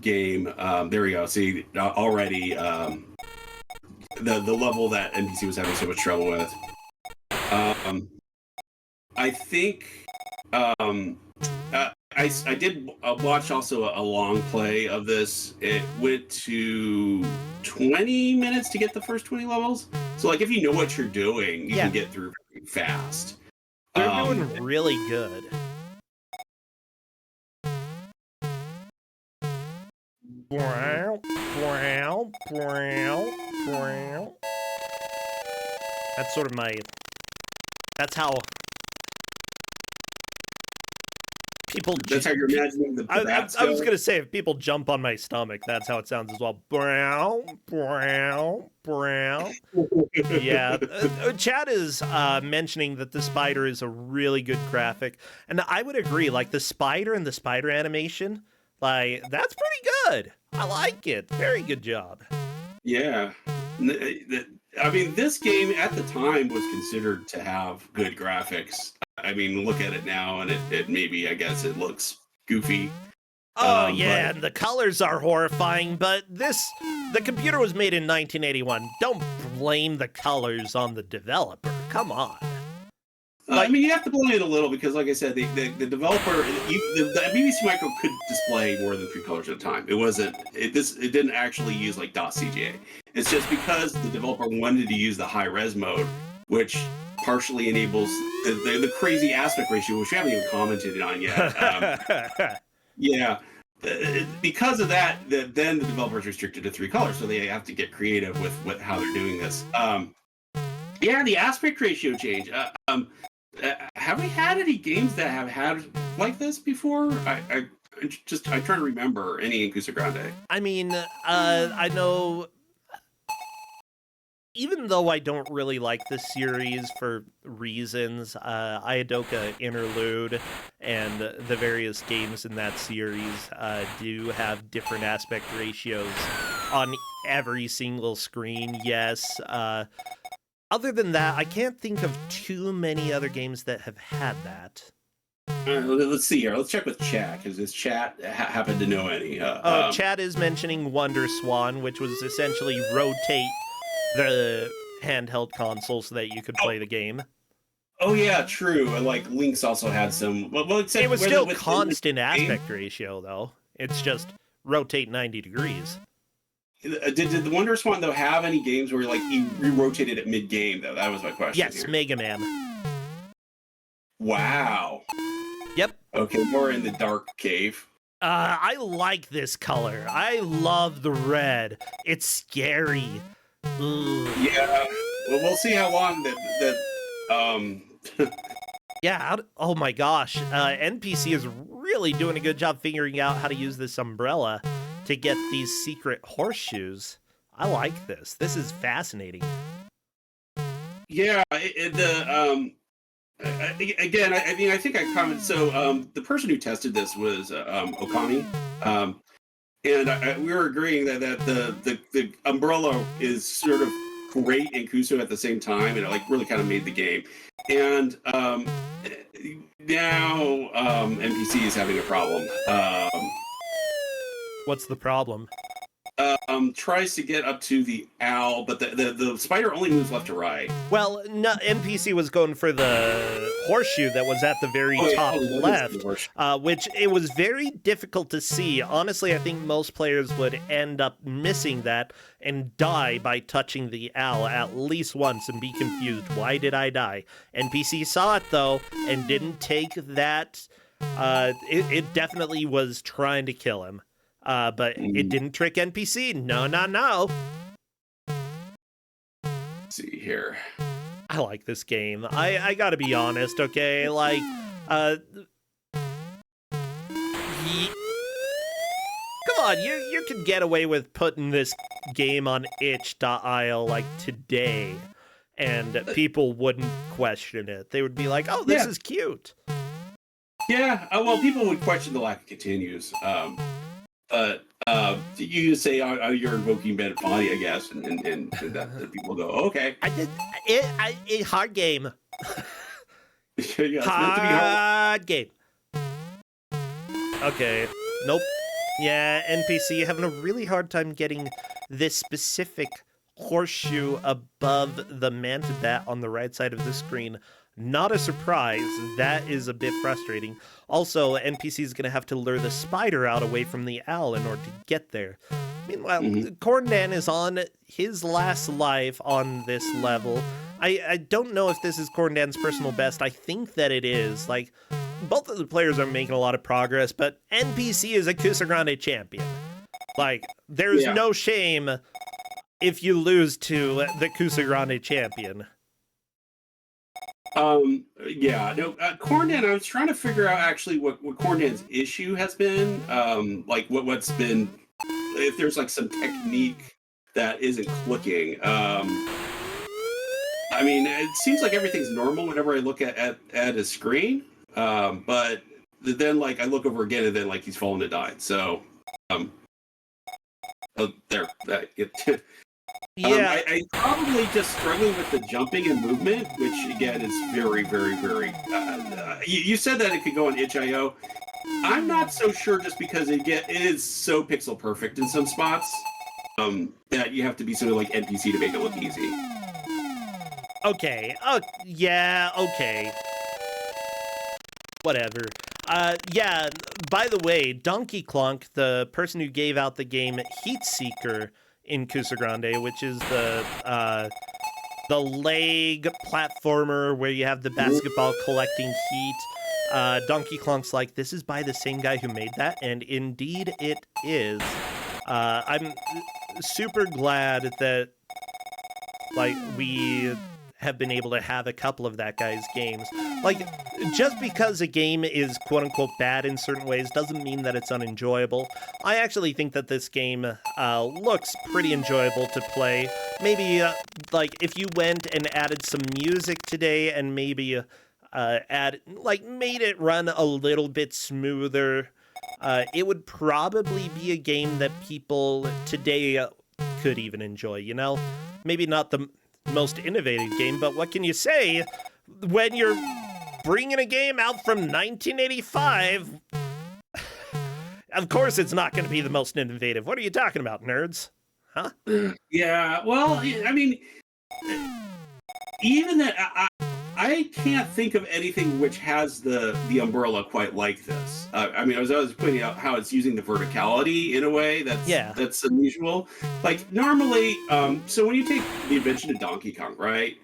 game. There we go. See, already the level that NBC was having so much trouble with. I think I did watch also a long play of this. It went to 20 minutes to get the first 20 levels. So like if you know what you're doing, you can get through very fast. They're doing really good. That's sort of that's how people. That's how you're imagining the bats I was going to say, if people jump on my stomach, that's how it sounds as well. Yeah. Chad is mentioning that the spider is a really good graphic. And I would agree. Like, the spider and the spider animation, like, that's pretty good. I like it. Very good job. Yeah. I mean, this game at the time was considered to have good graphics. I mean, look at it now, and it maybe, I guess, it looks goofy. Oh, yeah, and the colors are horrifying, but the computer was made in 1981. Don't blame the colors on the developer. Come on. I mean, you have to blame it a little because, like I said, the developer, the BBC Micro could display more than 3 colors at a time. It didn't actually use like .CGA. It's just because the developer wanted to use the high-res mode, which partially enables the crazy aspect ratio, which we haven't even commented on yet. Yeah. Because of that, then the developer is restricted to 3 colors, so they have to get creative with how they're doing this. Yeah, the aspect ratio change. Have we had any games that have had like this before? I'm trying to remember any in Kusog7ande. I mean, I know, even though I don't really like the series for reasons, Iadoka Interlude and the various games in that series do have different aspect ratios on every single screen, yes. Other than that, I can't think of too many other games that have had that. Let's see here. Let's check with chat, because his chat happen to know any. Chad is mentioning Wonder Swan, which was essentially rotate the handheld console so that you could play the game. Oh yeah, true. And like Link's also had some. Well, except It was still constant aspect ratio, though. It's just rotate 90 degrees. Did the Wonder Swan though have any games where like you re-rotated at mid-game though? That was my question. Yes, here. Mega Man. Wow. Yep. Okay, more in the dark cave. I like this color. I love the red. It's scary. Ugh. Yeah. Well, we'll see how long Yeah, oh my gosh. NPC is really doing a good job figuring out how to use this umbrella to get these secret horseshoes. I like this. This is fascinating. Yeah, again, I mean, I think I commented. So, the person who tested this was Okami, and we were agreeing that the umbrella is sort of great in Kuso at the same time, and it like really kind of made the game. And now NPC is having a problem. What's the problem? Tries to get up to the owl, but the spider only moves left to right. Well, no, NPC was going for the horseshoe that was at the very top left, which it was very difficult to see. Honestly, I think most players would end up missing that and die by touching the owl at least once and be confused. Why did I die? NPC saw it, though, and didn't take that. It definitely was trying to kill him. But it didn't trick NPC. No. Let's see here. I like this game. I gotta be honest, okay? Like, come on, you could get away with putting this game on itch.io like today, and people wouldn't question it. They would be like, oh, this is cute. Yeah, well, people would question the lack of continues. But you say you're invoking bad body, I guess, and that people go, okay. I did a hard game. Yeah, it's meant to be hard. Game. Okay. Nope. Yeah, NPC having a really hard time getting this specific horseshoe above the Mantibat on the right side of the screen. Not a surprise. That is a bit frustrating. Also, NPC is going to have to lure the spider out away from the owl in order to get there. Meanwhile, Corndan is on his last life on this level. I don't know if this is Corndan's personal best. I think that it is. Like, both of the players are making a lot of progress, but NPC is a Kusog7ande champion. Like, there's no shame if you lose to the Kusog7ande champion. Corndan, I was trying to figure out actually what Corndan's issue has been. Like what's been, if there's like some technique that isn't clicking. I mean, it seems like everything's normal whenever I look at his screen. But then like I look over again and then like he's fallen to die. So, Yeah. I probably just struggling with the jumping and movement, which again is very, very, very. You said that it could go on itch.io. I'm not so sure, just because it is so pixel perfect in some spots that you have to be sort of like NPC to make it look easy. Okay. Oh, yeah. Okay. Whatever. Yeah. By the way, Donkey Clonk, the person who gave out the game Heatseeker in Kusog7ande, which is the leg platformer where you have the basketball collecting heat. Donkey Klonk's like, this is by the same guy who made that, and indeed it is. I'm super glad that like we have been able to have a couple of that guy's games. Like, just because a game is quote-unquote bad in certain ways doesn't mean that it's unenjoyable. I actually think that this game looks pretty enjoyable to play. Maybe, like, if you went and added some music today and maybe made it run a little bit smoother, it would probably be a game that people today could even enjoy, you know? Maybe not the most innovative game, but what can you say when you're bringing a game out from 1985? Of course it's not going to be the most innovative. What are you talking about, nerds? Huh? Yeah, well, I mean, even that, I can't think of anything which has the umbrella quite like this. I mean, I was pointing out how it's using the verticality in a way that's unusual. Like normally, so when you take the invention of Donkey Kong, right?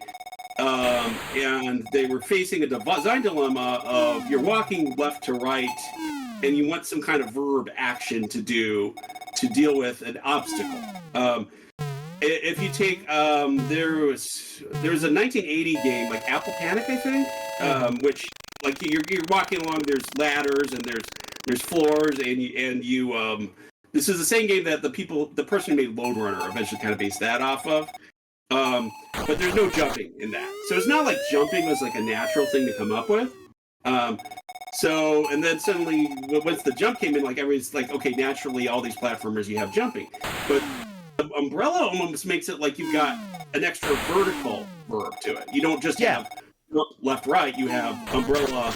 And they were facing a design dilemma of you're walking left to right, and you want some kind of verb action to deal with an obstacle. If you take there's a 1980 game like Apple Panic, I think, which like you're walking along, there's ladders and there's floors, and you this is the same game that the person who made Lone Runner eventually kind of based that off of. But there's no jumping in that, so it's not like jumping was like a natural thing to come up with. So, and then suddenly once the jump came in, like everybody's like, okay, naturally all these platformers you have jumping, but the umbrella almost makes it like you've got an extra vertical verb to it. You don't just have left, right. You have umbrella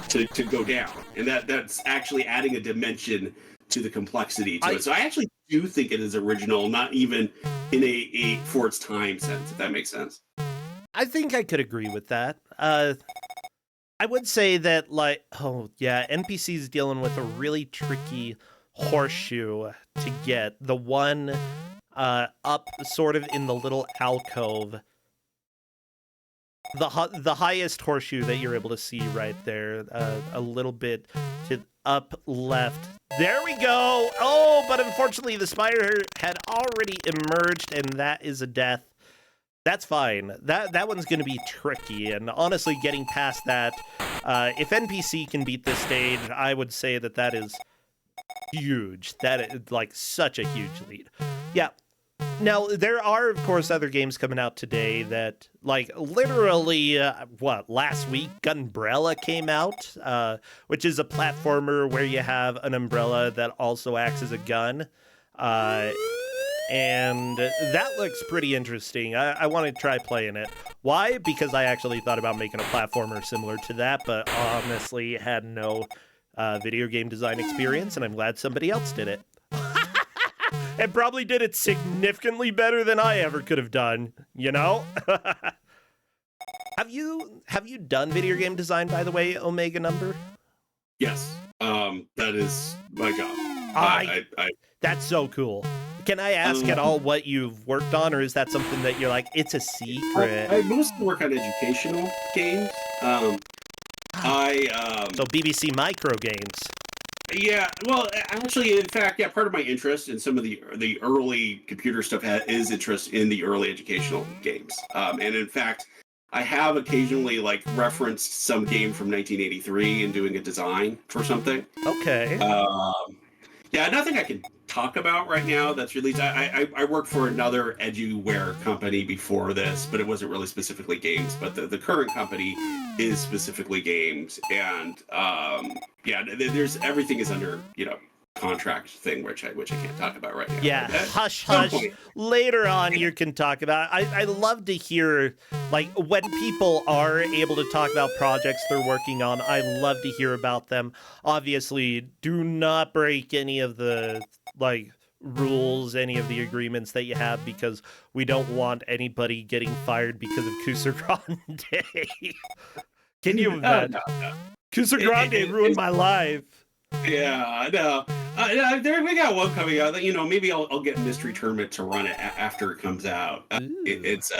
to go down, and that's actually adding a dimension to the complexity to it. So I actually do think it is original, not even in a for its time sense, if that makes sense. I think I could agree with that. I would say that, like, NPC's dealing with a really tricky horseshoe to get. The one up sort of in the little alcove. The highest horseshoe that you're able to see right there, a little bit to up left. There we go! Oh, but unfortunately the spider had already emerged, and that is a death. That's fine. That one's going to be tricky, and honestly, getting past that, if NPC can beat this stage, I would say that is huge. That is, like, such a huge lead. Yeah. Now, there are, of course, other games coming out today that, like, literally, last week, Gunbrella came out, which is a platformer where you have an umbrella that also acts as a gun. And that looks pretty interesting. I want to try playing it. Why? Because I actually thought about making a platformer similar to that, but honestly had no video game design experience, and I'm glad somebody else did it. And probably did it significantly better than I ever could have done, you know? Have you done video game design, by the way, Omega Number? Yes. That is my job. That's so cool. Can I ask at all what you've worked on, or is that something that you're like, it's a secret? I mostly work on educational games. So BBC micro games. Yeah, well, actually, in fact, part of my interest in some of the early computer stuff is interest in the early educational games. And in fact, I have occasionally like referenced some game from 1983 and doing a design for something. Okay. Nothing I can talk about right now that's released. I worked for another eduware company before this, but it wasn't really specifically games. But the current company is specifically games, and there's everything is under contract thing, which I can't talk about right now. Yeah, hush. Later on, you can talk about. I love to hear, like, when people are able to talk about projects they're working on. I love to hear about them. Obviously, do not break any of the rules, any of the agreements that you have, because we don't want anybody getting fired because of Kusog7ande. Can you imagine? No. Kusog7ande ruined my life. Yeah, no. We got one coming out that maybe I'll get Mystery Tournament to run it after it comes out. It's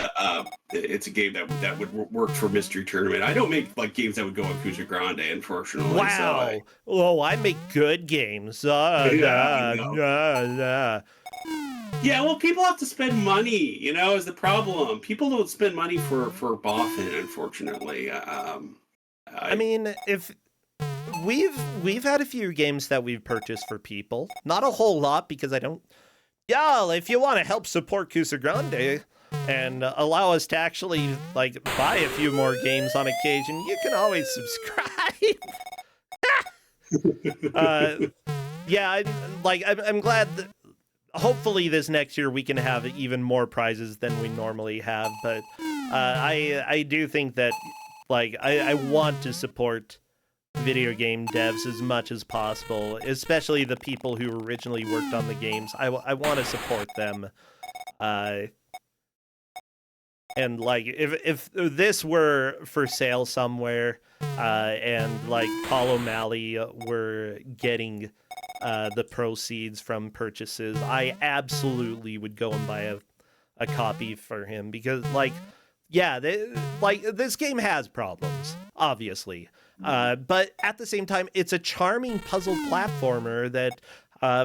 a game that would work for Mystery Tournament. I don't make games that would go on Kusog7ande, unfortunately. Wow. I make good games. Yeah, well, people have to spend money, is the problem. People don't spend money for Boffin, unfortunately. I mean, if we've had a few games that we've purchased for people, not a whole lot because I don't. Yeah, if you want to help support Kusog7ande and allow us to actually like buy a few more games on occasion, you can always subscribe. Yeah, I'm glad that hopefully this next year we can have even more prizes than we normally have, but I do think that I want to support video game devs as much as possible, especially the people who originally worked on the games. I want to support them. And if this were for sale somewhere, and Paul O'Malley were getting the proceeds from purchases, I absolutely would go and buy a copy for him because yeah, this game has problems, obviously. But at the same time, it's a charming puzzle platformer that,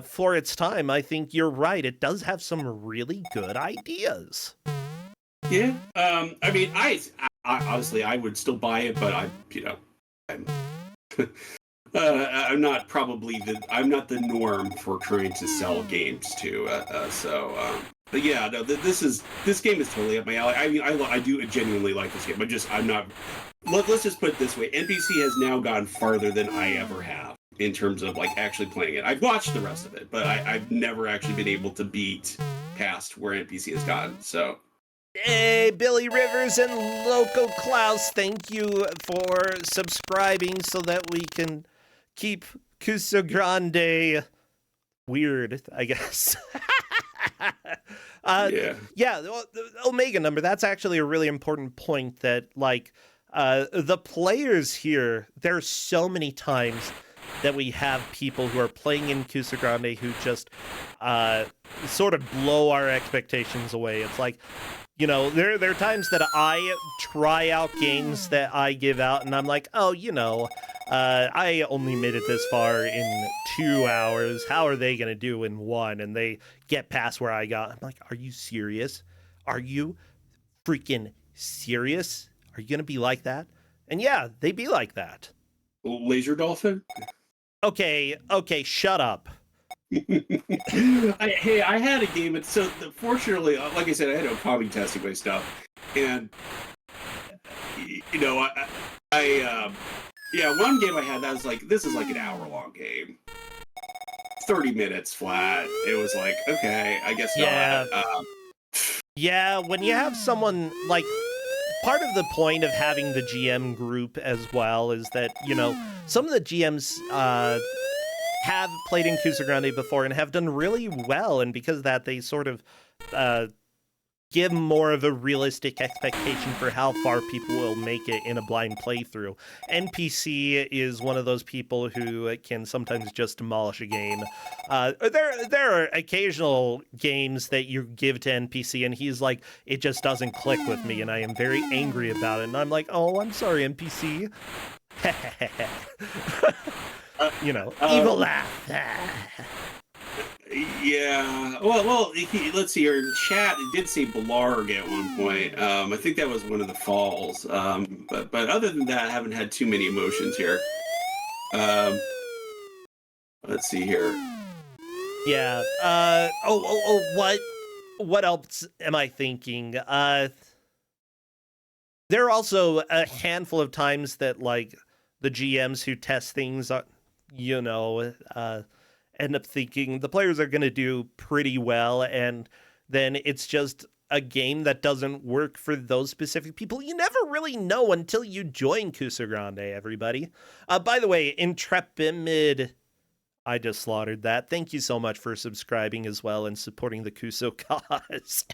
for its time, I think you're right. It does have some really good ideas. Yeah. I mean, I honestly, I would still buy it, but I'm I'm not the norm for trying to sell games to. But yeah, no, this game is totally up my alley. I mean, I do genuinely like this game. I'm not. Let's just put it this way: NPC has now gone farther than I ever have in terms of actually playing it. I've watched the rest of it, but I've never actually been able to beat past where NPC has gotten. So. Hey, Billy Rivers and Loco Klaus, thank you for subscribing so that we can keep Kusog7ande weird, I guess. Yeah, the Omega number, that's actually a really important point that, the players here, there's so many times that we have people who are playing in Kusog7ande who just sort of blow our expectations away. It's there are times that I try out games that I give out, and I'm like, oh, I only made it this far in 2 hours. How are they going to do in 1? And they get past where I got. I'm like, are you serious? Are you freaking serious? Are you going to be like that? And yeah, they be like that. Laser Dolphin? Okay, shut up. I had a game, and so fortunately, like I said, I had Okami testing my stuff, and one game I had that was this is an hour-long game, 30 minutes flat. It was okay, I guess not. Yeah, when you have someone part of the point of having the GM group as well is that some of the GMs have played in Kusog7ande before and have done really well, and because of that, they sort of give more of a realistic expectation for how far people will make it in a blind playthrough. NPC is one of those people who can sometimes just demolish a game. There are occasional games that you give to NPC and he's like, it just doesn't click with me, and I am very angry about it, and I'm like, oh, I'm sorry, NPC. Evil laugh. Yeah. Well. Let's see. Here in chat, it did say Blarg at one point. I think that was one of the falls. But other than that, I haven't had too many emotions here. Let's see here. Yeah. What else am I thinking? There are also a handful of times that the GMs who test things are, end up thinking the players are going to do pretty well, and then it's just a game that doesn't work for those specific people. You never really know until you join Kusog7ande, everybody. By the way, Intrepid, I just slaughtered that. Thank you so much for subscribing as well and supporting the Kuso cause.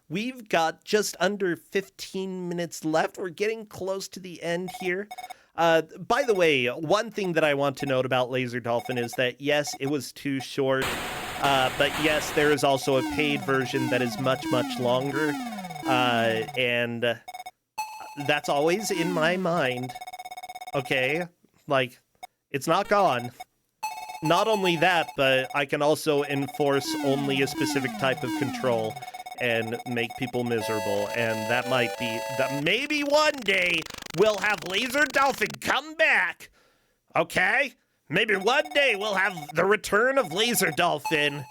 We've got just under 15 minutes left. We're getting close to the end here. By the way, one thing that I want to note about Laser Dolphin is that, yes, it was too short, but yes, there is also a paid version that is much, much longer, and that's always in my mind, okay? It's not gone. not only that, but I can also enforce only a specific type of control and make people miserable. And that might be that maybe one day we'll have Laser Dolphin come back. Okay? Maybe one day we'll have the return of Laser Dolphin.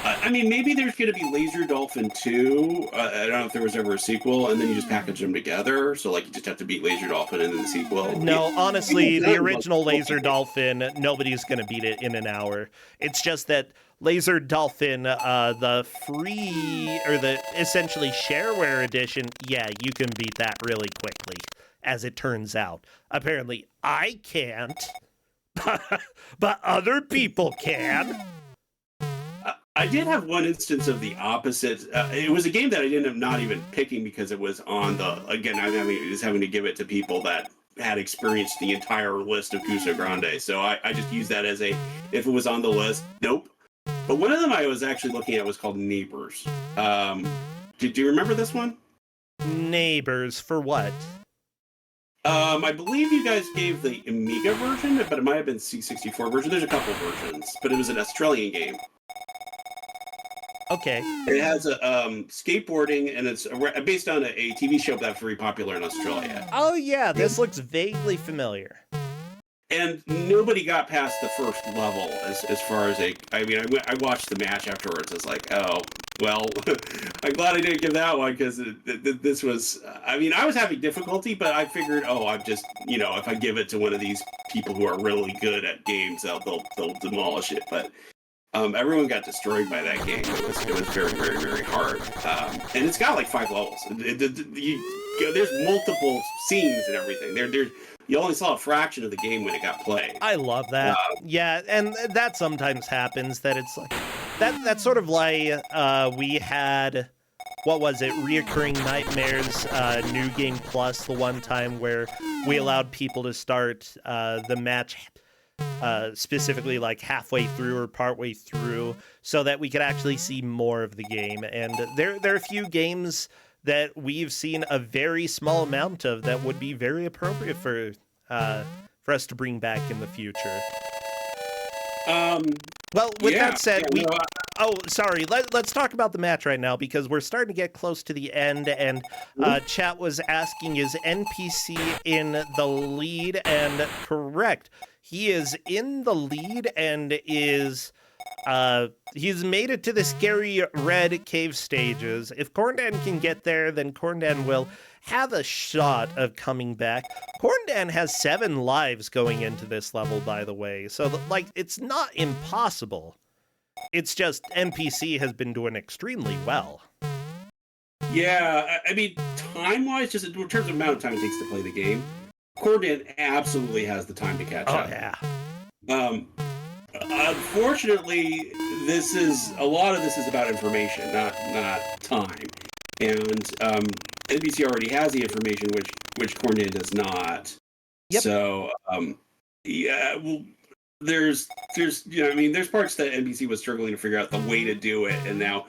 I mean, maybe there's going to be Laser Dolphin 2. I don't know if there was ever a sequel, and then you just package them together. So, like, you just have to beat Laser Dolphin and then the sequel. No, honestly, the original Laser Dolphin, nobody's going to beat it in an hour. It's just that Laser Dolphin, the free, or the essentially shareware edition, yeah, you can beat that really quickly, as it turns out. Apparently, I can't, but other people can. I did have one instance of the opposite. It was a game that I ended up not even picking because it was on the, again, I'm having to give it to people that had experienced the entire list of Kusog7ande. So I just used that as a, if it was on the list, nope. But one of them I was actually looking at was called Neighbors. Do you remember this one? Neighbors, for what? I believe you guys gave the Amiga version, but it might have been C64 version. There's a couple versions, but it was an Australian game. Okay. It has a skateboarding, and it's based on a TV show that's very popular in Australia. Oh yeah, this looks vaguely familiar. And nobody got past the first level as far as I watched the match afterwards. I was like, oh, well, I'm glad I didn't give that one because this was, I was having difficulty, but I figured, I'm just, if I give it to one of these people who are really good at games, they'll demolish it. But everyone got destroyed by that game. It was very, very, very hard. And it's got like 5 levels. There's multiple scenes and everything. You only saw a fraction of the game when it got played. I love that. Yeah, and that sometimes happens, that it's like, that's sort of like we had, what was it, Reoccurring Nightmares, New Game Plus, the one time where we allowed people to start the match specifically like halfway through or partway through so that we could actually see more of the game. And there are a few games that we've seen a very small amount of that would be very appropriate for us to bring back in the future. Well, with that said, sorry. Let's talk about the match right now because we're starting to get close to the end. And chat was asking, is NPC in the lead? And correct, he is in the lead and is. He's made it to the scary red cave stages. If Corndan can get there, then Corndan will have a shot of coming back. Corndan has 7 lives going into this level, by the way. So, it's not impossible. It's just NPC has been doing extremely well. Yeah, time-wise, just in terms of amount of time it takes to play the game, Corndan absolutely has the time to catch up. Yeah. Unfortunately, a lot of this is about information, not time. And NBC already has the information, which Corndan does not. Yep. So, there's there's parts that NBC was struggling to figure out the way to do it, and now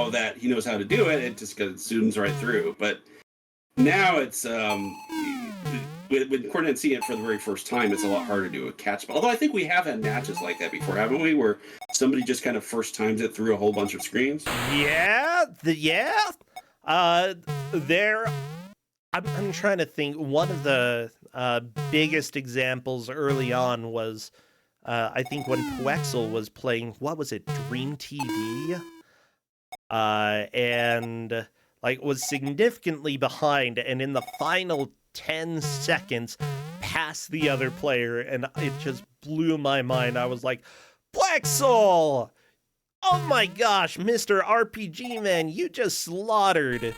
that he knows how to do it, it just zooms right through. But now it's when Corndan seeing it for the very first time, it's a lot harder to do a catch. Although I think we have had matches like that before, haven't we? Where somebody just kind of first times it through a whole bunch of screens. Yeah. I'm trying to think. One of the biggest examples early on was, I think when Puexel was playing, what was it, Dream TV? And was significantly behind, and in the final 10 seconds past the other player, and it just blew my mind. I was like, Puexel! Oh my gosh, Mr. RPG Man, you just slaughtered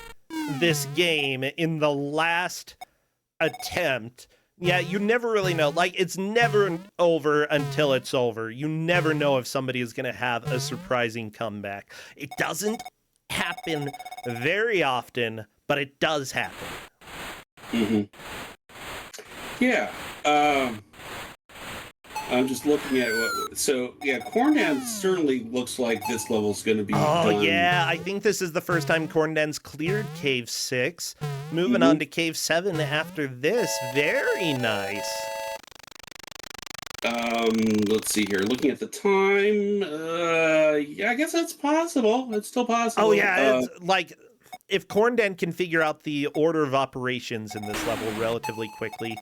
this game in the last attempt. Yeah, you never really know. It's never over until it's over. You never know if somebody is going to have a surprising comeback. It doesn't happen very often, but it does happen. Mm-hmm. Yeah. I'm just looking at Corndan certainly looks like this level's going to be done. Yeah, I think this is the first time Corndan's cleared Cave 6. Moving on to Cave 7 after this. Very nice. Let's see here. Looking at the time, yeah, I guess that's possible. It's still possible. Oh yeah, it's like if Corndan can figure out the order of operations in this level relatively quickly,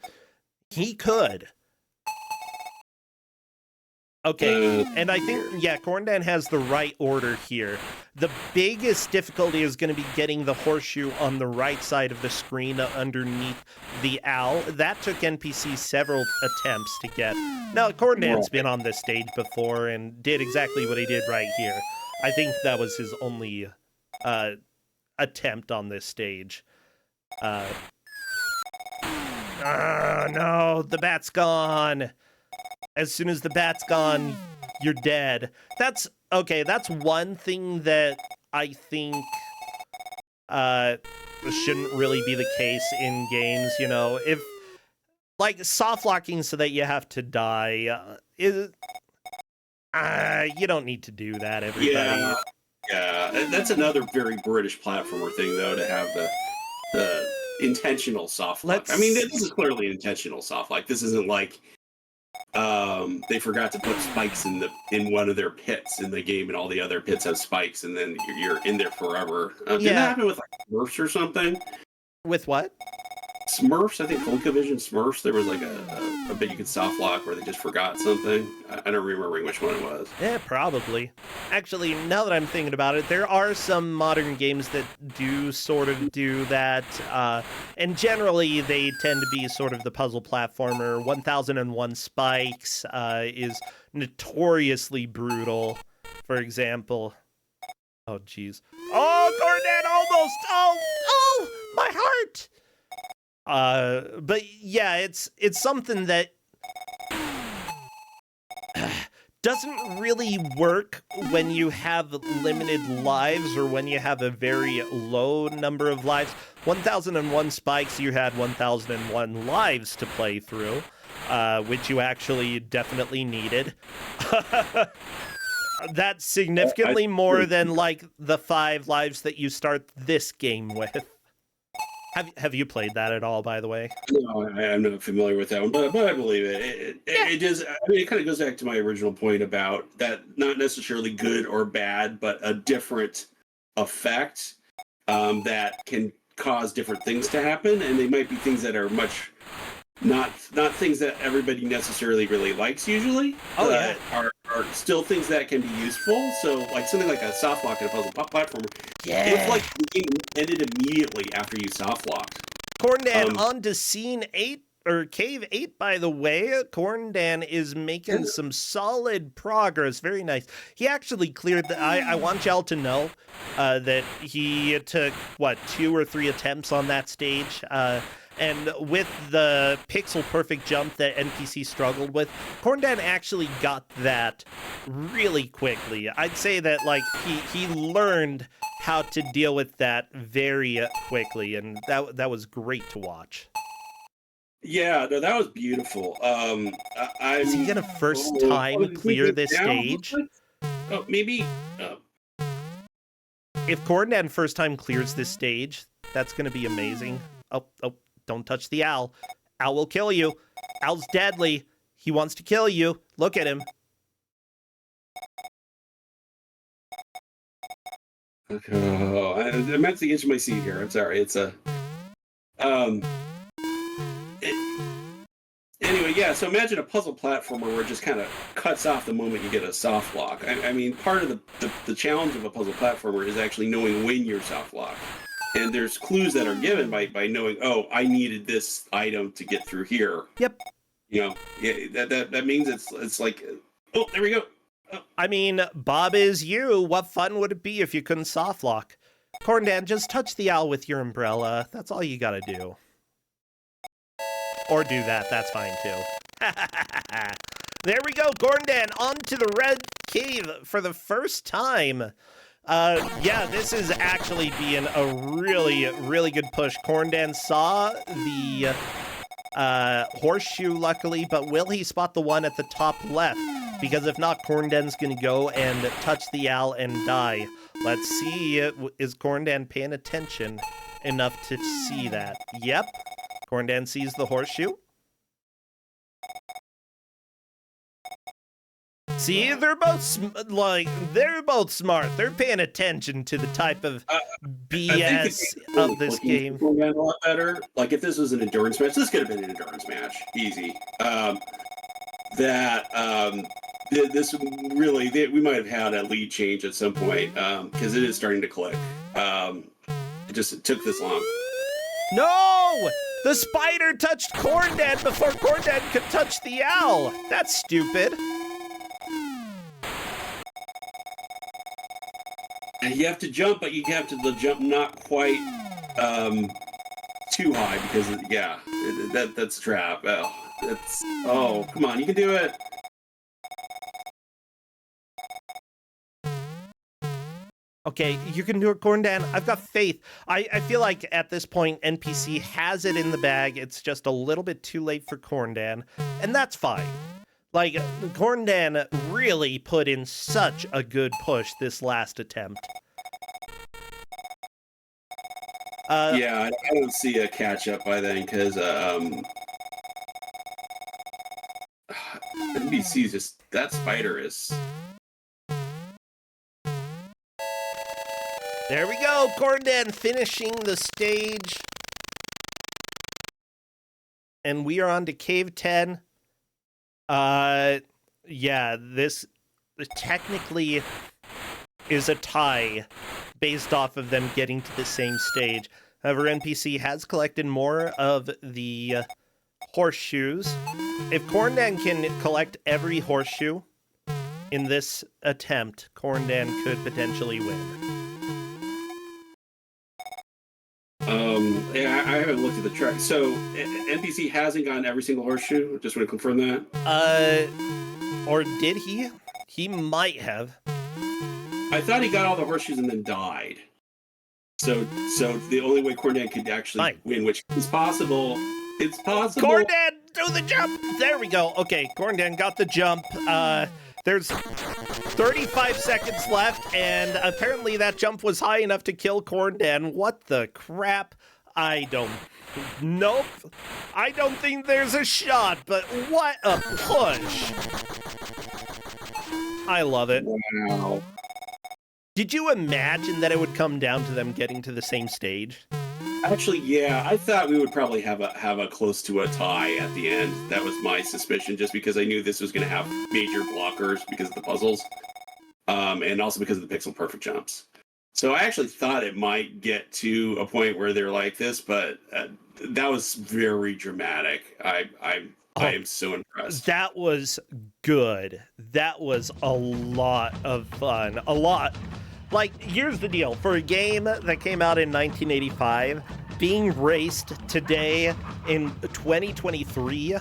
he could. Okay, and I think, yeah, Corndan has the right order here. The biggest difficulty is going to be getting the horseshoe on the right side of the screen underneath the owl. That took NPC several attempts to get. Now, Corndan's been on this stage before and did exactly what he did right here. I think that was his only attempt on this stage. No, the bat's gone. As soon as the bat's gone, you're dead. That's okay. That's one thing that I think shouldn't really be the case in games. You know, if like soft locking so that you have to die is you don't need to do that, everybody. Yeah. That's another very British platformer thing, though, to have the intentional soft lock. I mean, this is clearly intentional soft lock. This isn't like. They forgot to put spikes in one of their pits in the game, and all the other pits have spikes, and then you're in there forever. Did that happen with like Smurfs or something? With what? Smurfs, I think ColecoVision Smurfs. There was like a bit you could soft lock where they just forgot something. I don't remember which one it was. Yeah, probably. Actually, now that I'm thinking about it, there are some modern games that do sort of do that, and generally they tend to be sort of the puzzle platformer. 1001 Spikes is notoriously brutal, for example. Oh, jeez. Oh, Corndan, almost! Oh, my heart! But yeah, it's something that doesn't really work when you have limited lives or when you have a very low number of lives. 1001 Spikes, you had 1001 lives to play through, which you actually definitely needed. That's significantly more than like the 5 lives that you start this game with. Have you played that at all, by the way? No, I'm not familiar with that one, but I believe it. It is. I mean, it kind of goes back to my original point about that not necessarily good or bad, but a different effect that can cause different things to happen, and they might be things that are much not things that everybody necessarily really likes usually. Oh yeah, are still things that can be useful. So like something like a soft lock in a puzzle platformer. Yeah. If like the game ended immediately after you soft locked. Corndan on to scene 8 or cave 8, by the way. Corndan is making some solid progress. Very nice. He actually cleared the. I want y'all to know that he took 2 or 3 attempts on that stage. And with the pixel perfect jump that NPC struggled with, Corndan actually got that really quickly. I'd say that like he learned how to deal with that very quickly, and that was great to watch. Yeah, no, that was beautiful. Is he gonna first time clear this stage? Oh, maybe. If Corndan first time clears this stage, that's gonna be amazing. Oh. Don't touch the owl. Owl will kill you. Owl's deadly. He wants to kill you. Look at him. Oh, I'm at the edge of my seat here. I'm sorry. It's a... Anyway, yeah, so imagine a puzzle platformer where it just kind of cuts off the moment you get a soft lock. I mean, part of the challenge of a puzzle platformer is actually knowing when you're soft locked. And there's clues that are given by knowing, oh, I needed this item to get through here. Yep. You know, yeah, that means it's like, oh, there we go. Oh. I mean, Bob is you. What fun would it be if you couldn't soft lock? Corndan, just touch the owl with your umbrella. That's all you gotta do. Or do that. That's fine too. There we go. Corndan on to the red cave for the first time. Yeah, this is actually being a really, really good push. Corndan saw the horseshoe, luckily, but will he spot the one at the top left? Because if not, Corndan's going to go and touch the owl and die. Let's see, is Corndan paying attention enough to see that? Yep, Corndan sees the horseshoe. See, they're both they're both smart. They're paying attention to the type of BS of this game. A lot better. Like if this was an endurance match, this could have been an endurance match, easy. This really, we might have had a lead change at some point because it is starting to click. It took this long. No! The spider touched Corndad before Corndad could touch the owl. That's stupid. And you have to jump, but you have to jump not quite too high because that's a trap. Oh, come on, you can do it. Okay, you can do it, Corndan. I've got faith. I feel like at this point, NPC has it in the bag. It's just a little bit too late for Corndan, and that's fine. Like, Corndan really put in such a good push this last attempt. I don't see a catch-up by then, because NPC's just... That spider is... There we go, Corndan finishing the stage. And we are on to Cave 10. This technically is a tie based off of them getting to the same stage. However, NPC has collected more of the horseshoes. If Corndan can collect every horseshoe in this attempt, Corndan could potentially win. I haven't looked at the track. So, NPC hasn't gotten every single horseshoe? Just want to confirm that? Or did he? He might have. I thought he got all the horseshoes and then died. So the only way Corndan could actually win, which is possible. It's possible. Corndan, do the jump! There we go. Okay, Corndan got the jump. There's 35 seconds left, and apparently that jump was high enough to kill Corndan. What the crap? Nope. I don't think there's a shot, but what a push. I love it. Wow. Did you imagine that it would come down to them getting to the same stage? Actually, yeah, I thought we would probably have a close to a tie at the end. That was my suspicion, just because I knew this was going to have major blockers because of the puzzles, and also because of the pixel perfect jumps. So I actually thought it might get to a point where they're like this, but that was very dramatic. I am so impressed. That was good. That was a lot of fun. A lot. Like, here's the deal. For a game that came out in 1985, being raced today in 2023,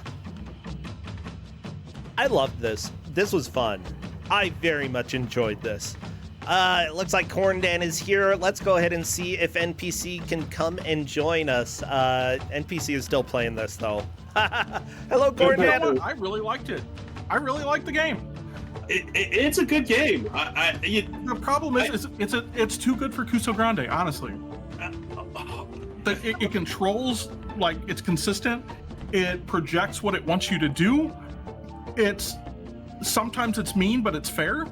I loved this. This was fun. I very much enjoyed this. It looks like Corndan is here. Let's go ahead and see if NPC can come and join us. NPC is still playing this, though. Hello, Corndan. I really liked it. I really liked the game. It's a good game. The problem is it's too good for Kusog7ande, honestly. It controls, like, it's consistent. It projects what it wants you to do. Sometimes it's mean, but it's fair.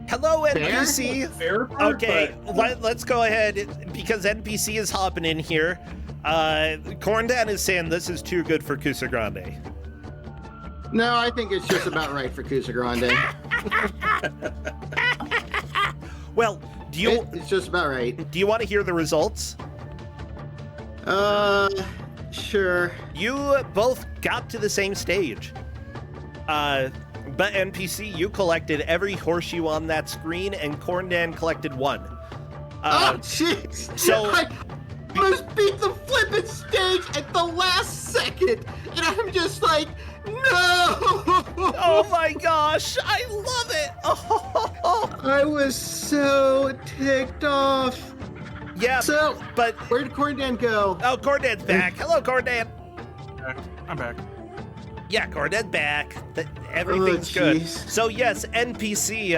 Hello, NPC. Fair part, okay, let's go ahead, because NPC is hopping in here. Corndan is saying this is too good for Kusog7ande. No, I think it's just about right for Kusog7ande. Well, it's just about right. Do you want to hear the results? Sure. You both got to the same stage. But NPC, you collected every horseshoe on that screen, and Corndan collected one. Oh, jeez! So I almost beat the flippin' stage at the last second, and I'm just like, no! Oh my gosh, I love it! Oh. I was so ticked off. Yeah, so, but where did Corndan go? Oh, Corndan's back. Hello, Corndan. I'm back. Yeah, Corndan's back. Everything's good. So yes, NPC,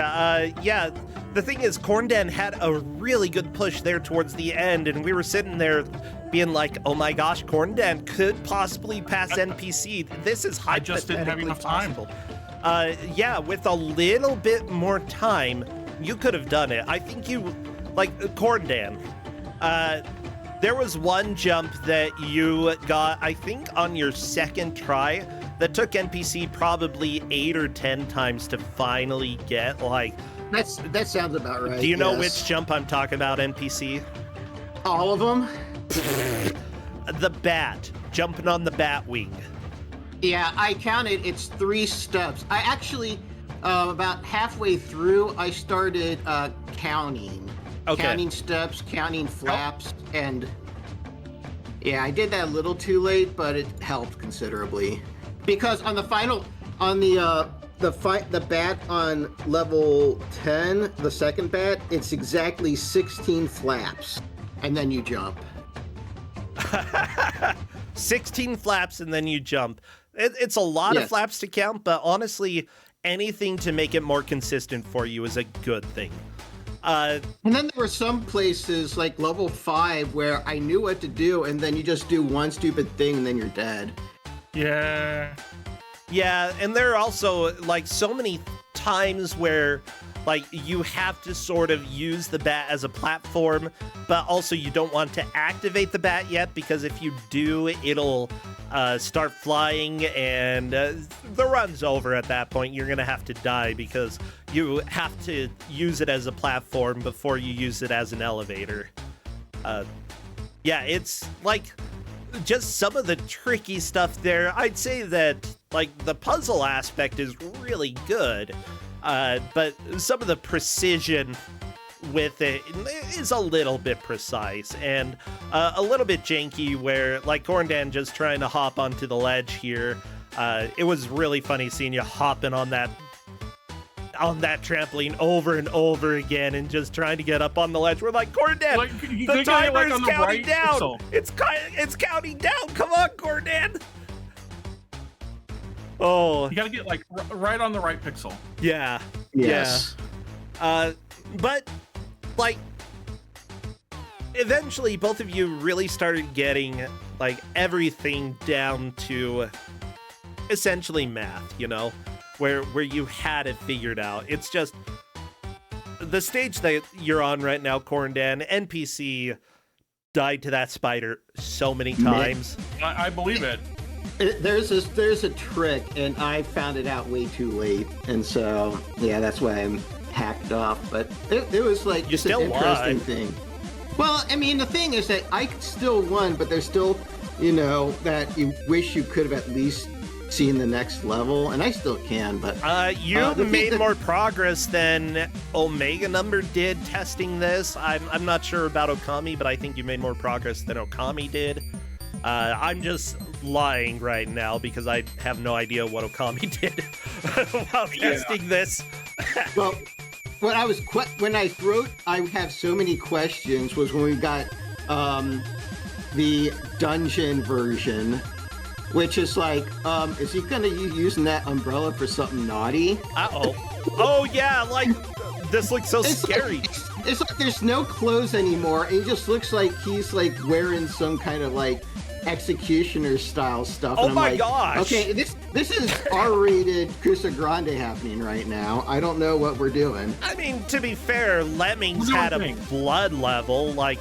the thing is, Corndan had a really good push there towards the end, and we were sitting there being like, oh my gosh, Corndan could possibly pass NPC. This is hypothetically I just didn't have enough time. possible. Yeah, with a little bit more time, you could have done it. I think you, like, Corn Dan, there was one jump that you got, I think, on your second try that took NPC probably 8 or 10 times to finally get, like... That sounds about right. Do you know yes. which jump I'm talking about, NPC? All of them? The bat. Jumping on the bat wing. Yeah, I counted. It's 3 steps. I actually, about halfway through, I started counting. Okay. Counting steps, counting flaps, and... Yeah, I did that a little too late, but it helped considerably. Because on the final, on the bat on level 10, the second bat, it's exactly 16 flaps, and then you jump. 16 flaps and then you jump. It's a lot of flaps to count, but honestly, anything to make it more consistent for you is a good thing. And then there were some places like level 5 where I knew what to do, and then you just do one stupid thing and then you're dead. Yeah. Yeah, and there are also like so many times where like you have to sort of use the bat as a platform, but also you don't want to activate the bat yet, because if you do, it'll start flying and the run's over at that point. You're gonna have to die because you have to use it as a platform before you use it as an elevator. Yeah, it's like just some of the tricky stuff there. I'd say that like the puzzle aspect is really good, but some of the precision with it is a little bit precise and a little bit janky, where like Corndan just trying to hop onto the ledge here. It was really funny seeing you hopping on that trampoline over and over again and just trying to get up on the ledge. We're like, Corndan, Like, the timer is counting right down. pixel. It's counting down. Come on, Corndan. Oh, You gotta get like right on the right pixel. yeah. Yes. Yeah. But like eventually both of you really started getting like everything down to essentially math, you know, where you had it figured out. It's just the stage that you're on right now, Corndan, NPC died to that spider so many times. I believe it. There's a trick, and I found it out way too late, and so yeah, that's why I'm hacked off. But it was like You still an interesting won. thing. Well, I mean, the thing is that I still won, but there's still, you know, that you wish you could have at least seen the next level, and I still can. But You the made thing- more progress than Omega Number did testing this. I'm not sure about Okami, but I think you made more progress than Okami did. I'm just lying right now because I have no idea what Okami did while testing this. Well, when I wrote, I have so many questions, was when we got the dungeon version, which is like, is he gonna be using that umbrella for something naughty? Oh yeah, like this looks so scary. It's like there's no clothes anymore, and he just looks like he's like wearing some kind of like executioner style stuff. Oh and I'm my like, gosh. Okay, this is R-rated Kusog7ande happening right now. I don't know what we're doing. I mean, to be fair, Lemmings What had a do you think? blood level. Like,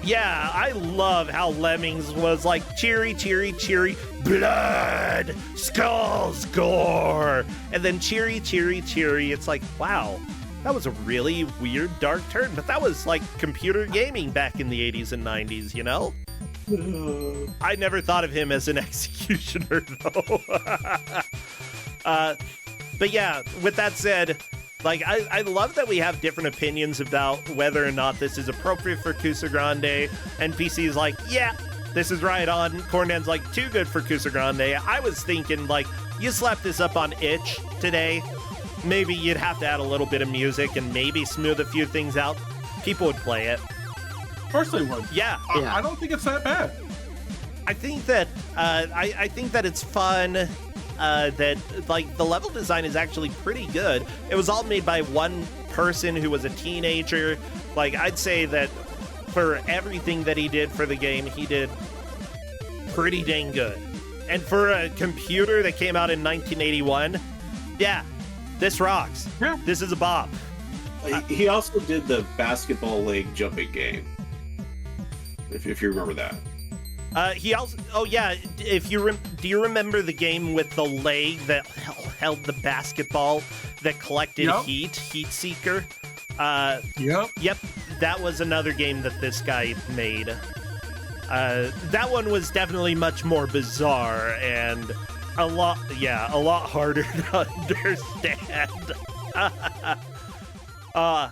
yeah, I love how Lemmings was like cheery, cheery, cheery, blood, skulls, gore, and then cheery, cheery, cheery. It's like, wow, that was a really weird, dark turn. But that was like computer gaming back in the 80s and 90s, you know? I never thought of him as an executioner, though. But yeah, with that said, like, I love that we have different opinions about whether or not this is appropriate for Kusog7ande. NPC is like, yeah, this is right on. Corndan's like, too good for Kusog7ande. I was thinking, like, you slapped this up on itch today. Maybe you'd have to add a little bit of music and maybe smooth a few things out. People would play it. Of course they would. Yeah. I don't think it's that bad. I think that I think that it's fun. That like the level design is actually pretty good. It was all made by one person who was a teenager. Like, I'd say that for everything that he did for the game, he did pretty dang good. And for a computer that came out in 1981, yeah, this rocks. Yeah. This is a bop. He also did the basketball leg jumping game. If you remember that. He also, oh yeah, if you do you remember the game with the leg that held the basketball that collected heat seeker? Yep. That was another game that this guy made. That one was definitely much more bizarre and a lot harder to understand.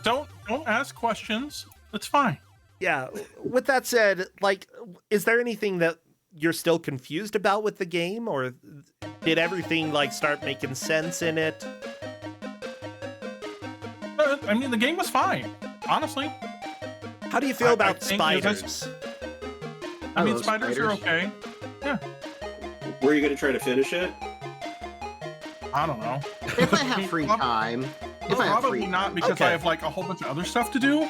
Don't ask questions. It's fine. Yeah. With that said, like, is there anything that you're still confused about with the game, or did everything like start making sense in it? I mean, the game was fine, honestly. How do you feel about spiders? I mean, spiders are okay. Yeah. Were you going to try to finish it? I don't know. If I have free time. Probably not, because I have like a whole bunch of other stuff to do.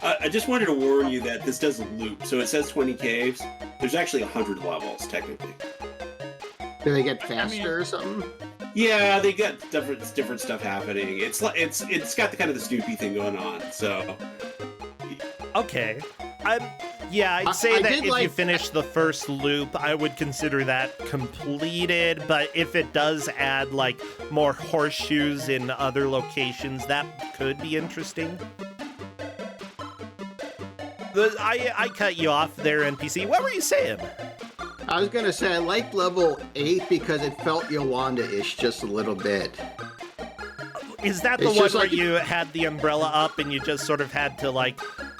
I just wanted to warn you that this doesn't loop. So it says 20 caves. There's actually 100 levels, technically. Do they get faster or something? Yeah, they got different stuff happening. It's got the kind of the Snoopy thing going on. So okay, I'd say that if you finish the first loop, I would consider that completed. But if it does add like more horseshoes in other locations, that could be interesting. I cut you off there, NPC. What were you saying? I was gonna say I liked level 8 because it felt Yolanda-ish just a little bit. Is that the one where you had the umbrella up and you just sort of had to like,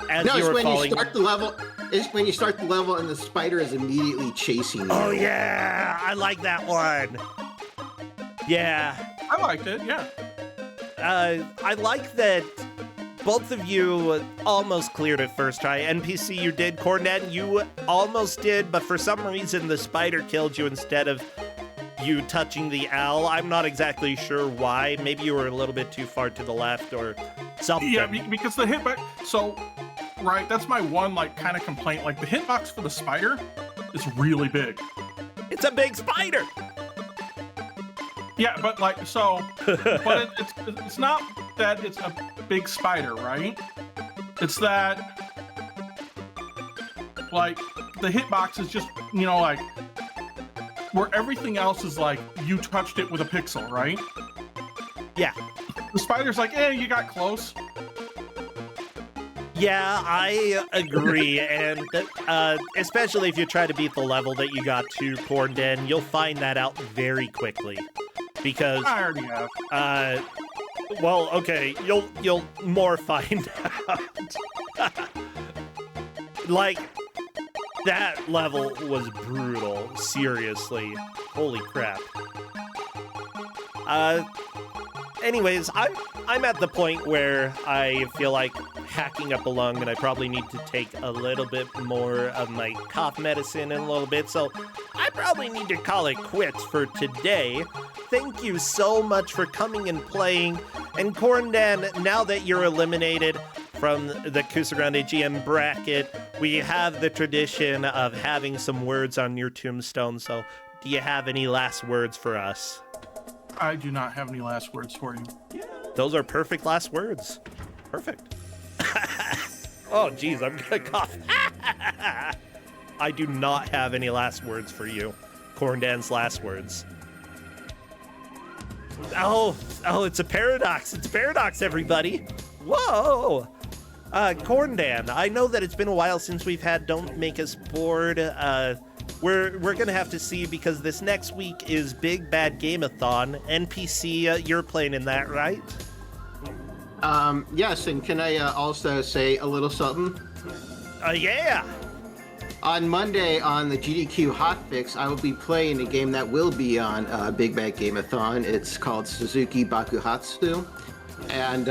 as you were falling? You start the level. It's when you start the level and the spider is immediately chasing you. Oh yeah, I like that one. Yeah, I liked it. Yeah. I like that. Both of you almost cleared it first try. NPC, you did. Cornet, you almost did, but for some reason the spider killed you instead of you touching the owl. I'm not exactly sure why. Maybe you were a little bit too far to the left or something. Yeah, because the hitbox. So, right, that's my one like kind of complaint. Like the hitbox for the spider is really big. It's a big spider. Yeah, but like so, but it's not that it's a big spider, right? It's that like the hitbox is just, you know, like where everything else is like you touched it with a pixel, right? Yeah. The spider's like, you got close. Yeah, I agree, and especially if you try to beat the level that you got to, Cornden, you'll find that out very quickly. Because I already have. Well, okay, you'll more find out. Like, that level was brutal, seriously. Holy crap. Anyways, I'm at the point where I feel like hacking up a lung, and I probably need to take a little bit more of my cough medicine in a little bit, so I probably need to call it quits for today. Thank you so much for coming and playing. And Corndan, now that you're eliminated from the Kusog7ande GM bracket, we have the tradition of having some words on your tombstone, so do you have any last words for us? I do not have any last words for you. Those are perfect last words. Perfect. Oh, geez, I'm gonna cough. I do not have any last words for you. Corndan's last words. Oh, it's a paradox. It's a paradox, everybody. Whoa. Corndan, I know that it's been a while since we've had Don't Make Us Bored. We're gonna have to see, because this next week is Big Bad Game-a-thon. NPC, you're playing in that, right? Yes, and can I also say a little something? Yeah. On Monday on the GDQ Hotfix, I will be playing a game that will be on Big Bad Game-a-thon. It's called Suzuki Bakuhatsu. And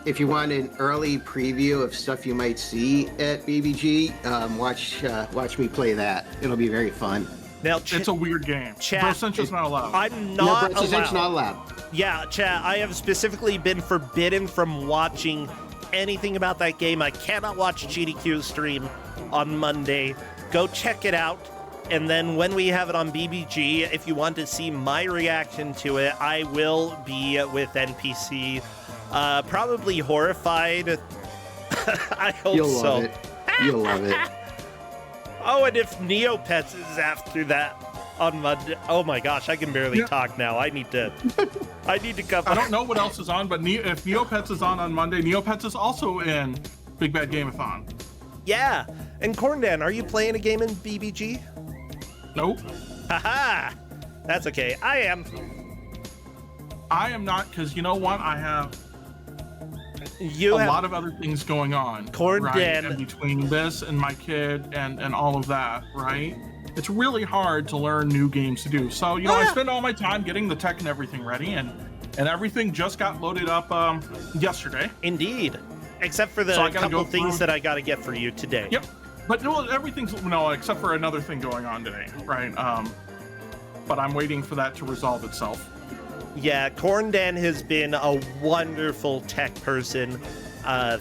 if you want an early preview of stuff you might see at BBG, watch me play that. It'll be very fun. Now, it's a weird game. Chat, Brosensu's not allowed. I'm not allowed. Brosensu's not allowed. Yeah, chat, I have specifically been forbidden from watching anything about that game. I cannot watch GDQ stream on Monday. Go check it out. And then when we have it on BBG, if you want to see my reaction to it, I will be with NPC. Probably horrified. I hope You'll so. love it. You'll love it. Oh, and if Neopets is after that on Monday, oh my gosh, I can barely talk now. I need to come. I don't know what else is on, but if Neopets is on Monday, Neopets is also in Big Bad Game-a-thon. Yeah, and Corndan, are you playing a game in BBG? Nope. Haha, that's okay. I am not, because you know what? I have a lot of other things going on. Corndan. Right? And between this and my kid and all of that, right? It's really hard to learn new games to do. So, I spend all my time getting the tech and everything ready, and everything just got loaded up yesterday. Indeed. Except for the couple things that I got to get for you today. Yep. But everything's, except for another thing going on today, right? But I'm waiting for that to resolve itself. Yeah, Corndan has been a wonderful tech person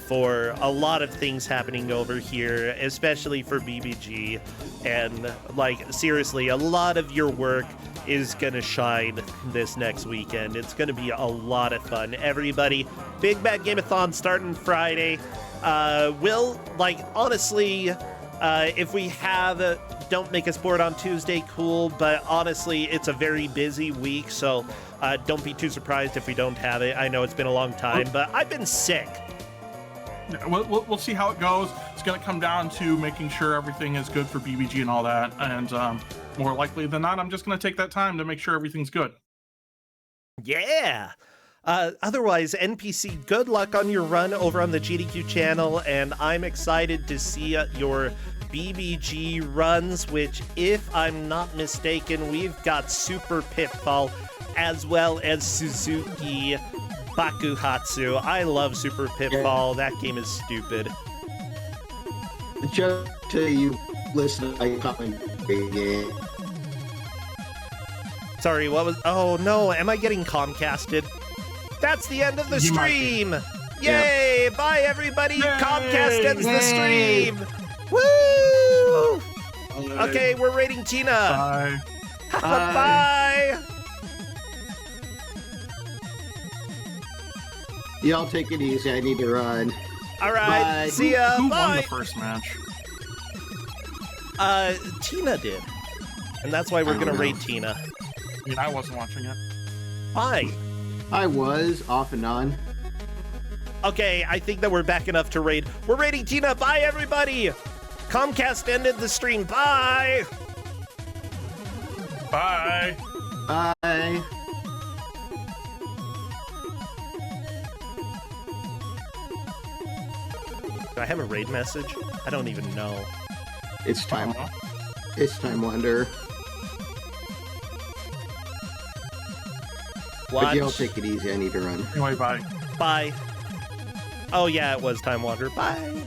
for a lot of things happening over here, especially for BBG. And, seriously, a lot of your work is going to shine this next weekend. It's going to be a lot of fun. Everybody, Big Bad Game-a-thon starting Friday. Honestly, if we have Don't Make Us Bored on Tuesday, cool. But honestly, it's a very busy week, so don't be too surprised if we don't have it. I know it's been a long time, but I've been sick. We'll see how it goes. It's going to come down to making sure everything is good for BBG and all that. And more likely than not, I'm just going to take that time to make sure everything's good. Yeah. Otherwise, NPC, good luck on your run over on the GDQ channel. And I'm excited to see your BBG runs, which, if I'm not mistaken, we've got Super Pitfall as well as Suzuki Bakuhatsu. I love Super Pitfall. That game is stupid. Just till you listen to my commentary. Sorry, what was... Oh, no. Am I getting Comcasted? That's the end of the stream! Yay! Yep. Bye, everybody! Yay! Comcast ends the stream! Woo! Okay, we're rating Tina. Bye. Bye! Y'all take it easy. I need to run. All right. Bye. See ya. Who Bye. won the first match? Tina did. And that's why we're going to rate Tina. I mean, I wasn't watching it. Why? I was off and on. Okay, I think that we're back enough to rate. We're rating Tina. Bye, everybody. Comcast ended the stream. Bye. Bye. Bye. Do I have a raid message? I don't even know. It's time. It's time wonder. But y'all take it easy. I need to run. Anyway, bye. Bye. Oh, yeah, it was Time Wander. Bye.